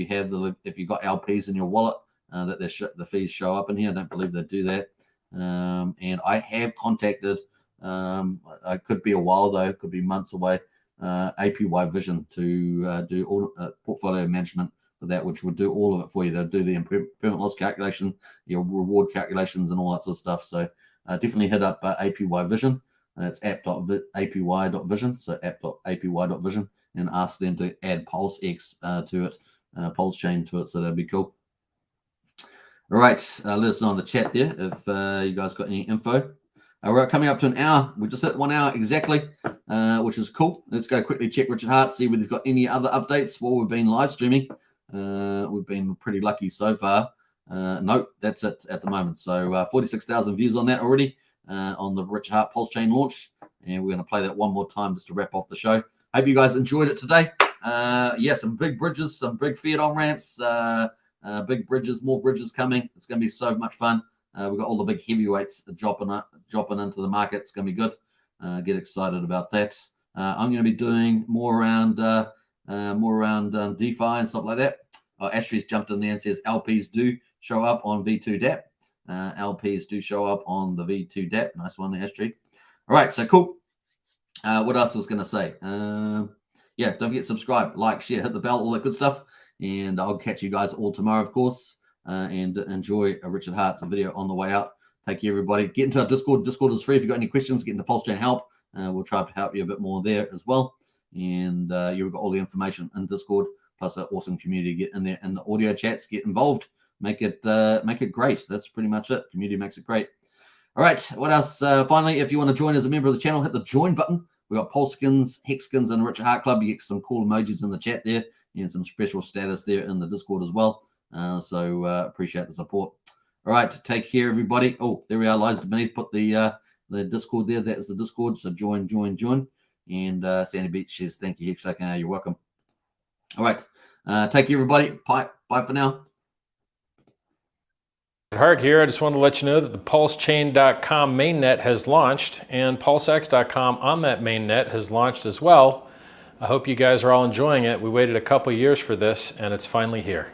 you got LPs in your wallet, that the fees show up in here. I don't believe they do that. And I have contacted, it could be a while though, it could be months away, APY Vision to do all portfolio management for that, which will do all of it for you. They'll do the impairment loss calculation, your reward calculations, and all that sort of stuff. So definitely hit up APY Vision. It's app.apy.vision, so app.apy.vision, and ask them to add PulseX to it, Pulsechain to it, so that'd be cool. All right, let us know in the chat there if you guys got any info. We're coming up to an hour. We just hit 1 hour exactly, which is cool. Let's go quickly check Richard Hart, see whether he's got any other updates while we've been live streaming. We've been pretty lucky so far. Nope, that's it at the moment. So 46,000 views on that already on the Richard Hart Pulsechain launch. And we're going to play that one more time just to wrap off the show. Hope you guys enjoyed it today. Yeah, some big bridges, some big fiat on-ramps, big bridges, more bridges coming. It's going to be so much fun. We've got all the big heavyweights dropping into the market. It's going to be good. Get excited about that. I'm going to be doing more around DeFi and stuff like that. Ashley's jumped in there and says LPs do show up on V2 DApp. LPs do show up on the V2 DApp. Nice one there, Ashley. All right, so cool. What else was going to say? Yeah, don't forget to subscribe, like, share, hit the bell, all that good stuff. And I'll catch you guys all tomorrow, of course. And enjoy Richard Hart's video on the way out. Take care, everybody. Get into our Discord. Discord is free. If you've got any questions, get into Pulsechain help. We'll try to help you a bit more there as well. And you've got all the information in Discord, plus an awesome community. Get in there and the audio chats, get involved. Make it great. That's pretty much it. Community makes it great. All right, what else? Finally, if you want to join as a member of the channel, hit the join button. We've got Pulseskins, Hexskins, and Richard Hart Club. You get some cool emojis in the chat there and some special status there in the Discord as well. So appreciate the support. All right, take care, everybody. Oh, there we are. Liza beneath put the Discord there. That is the Discord. So join. And Sandy Beach says, thank you, Hex Token. You're welcome. All right, take care, everybody. Bye for now. Hart here. I just want to let you know that the Pulsechain.com mainnet has launched, and Pulsex.com on that mainnet has launched as well. I hope you guys are all enjoying it. We waited a couple years for this, and it's finally here.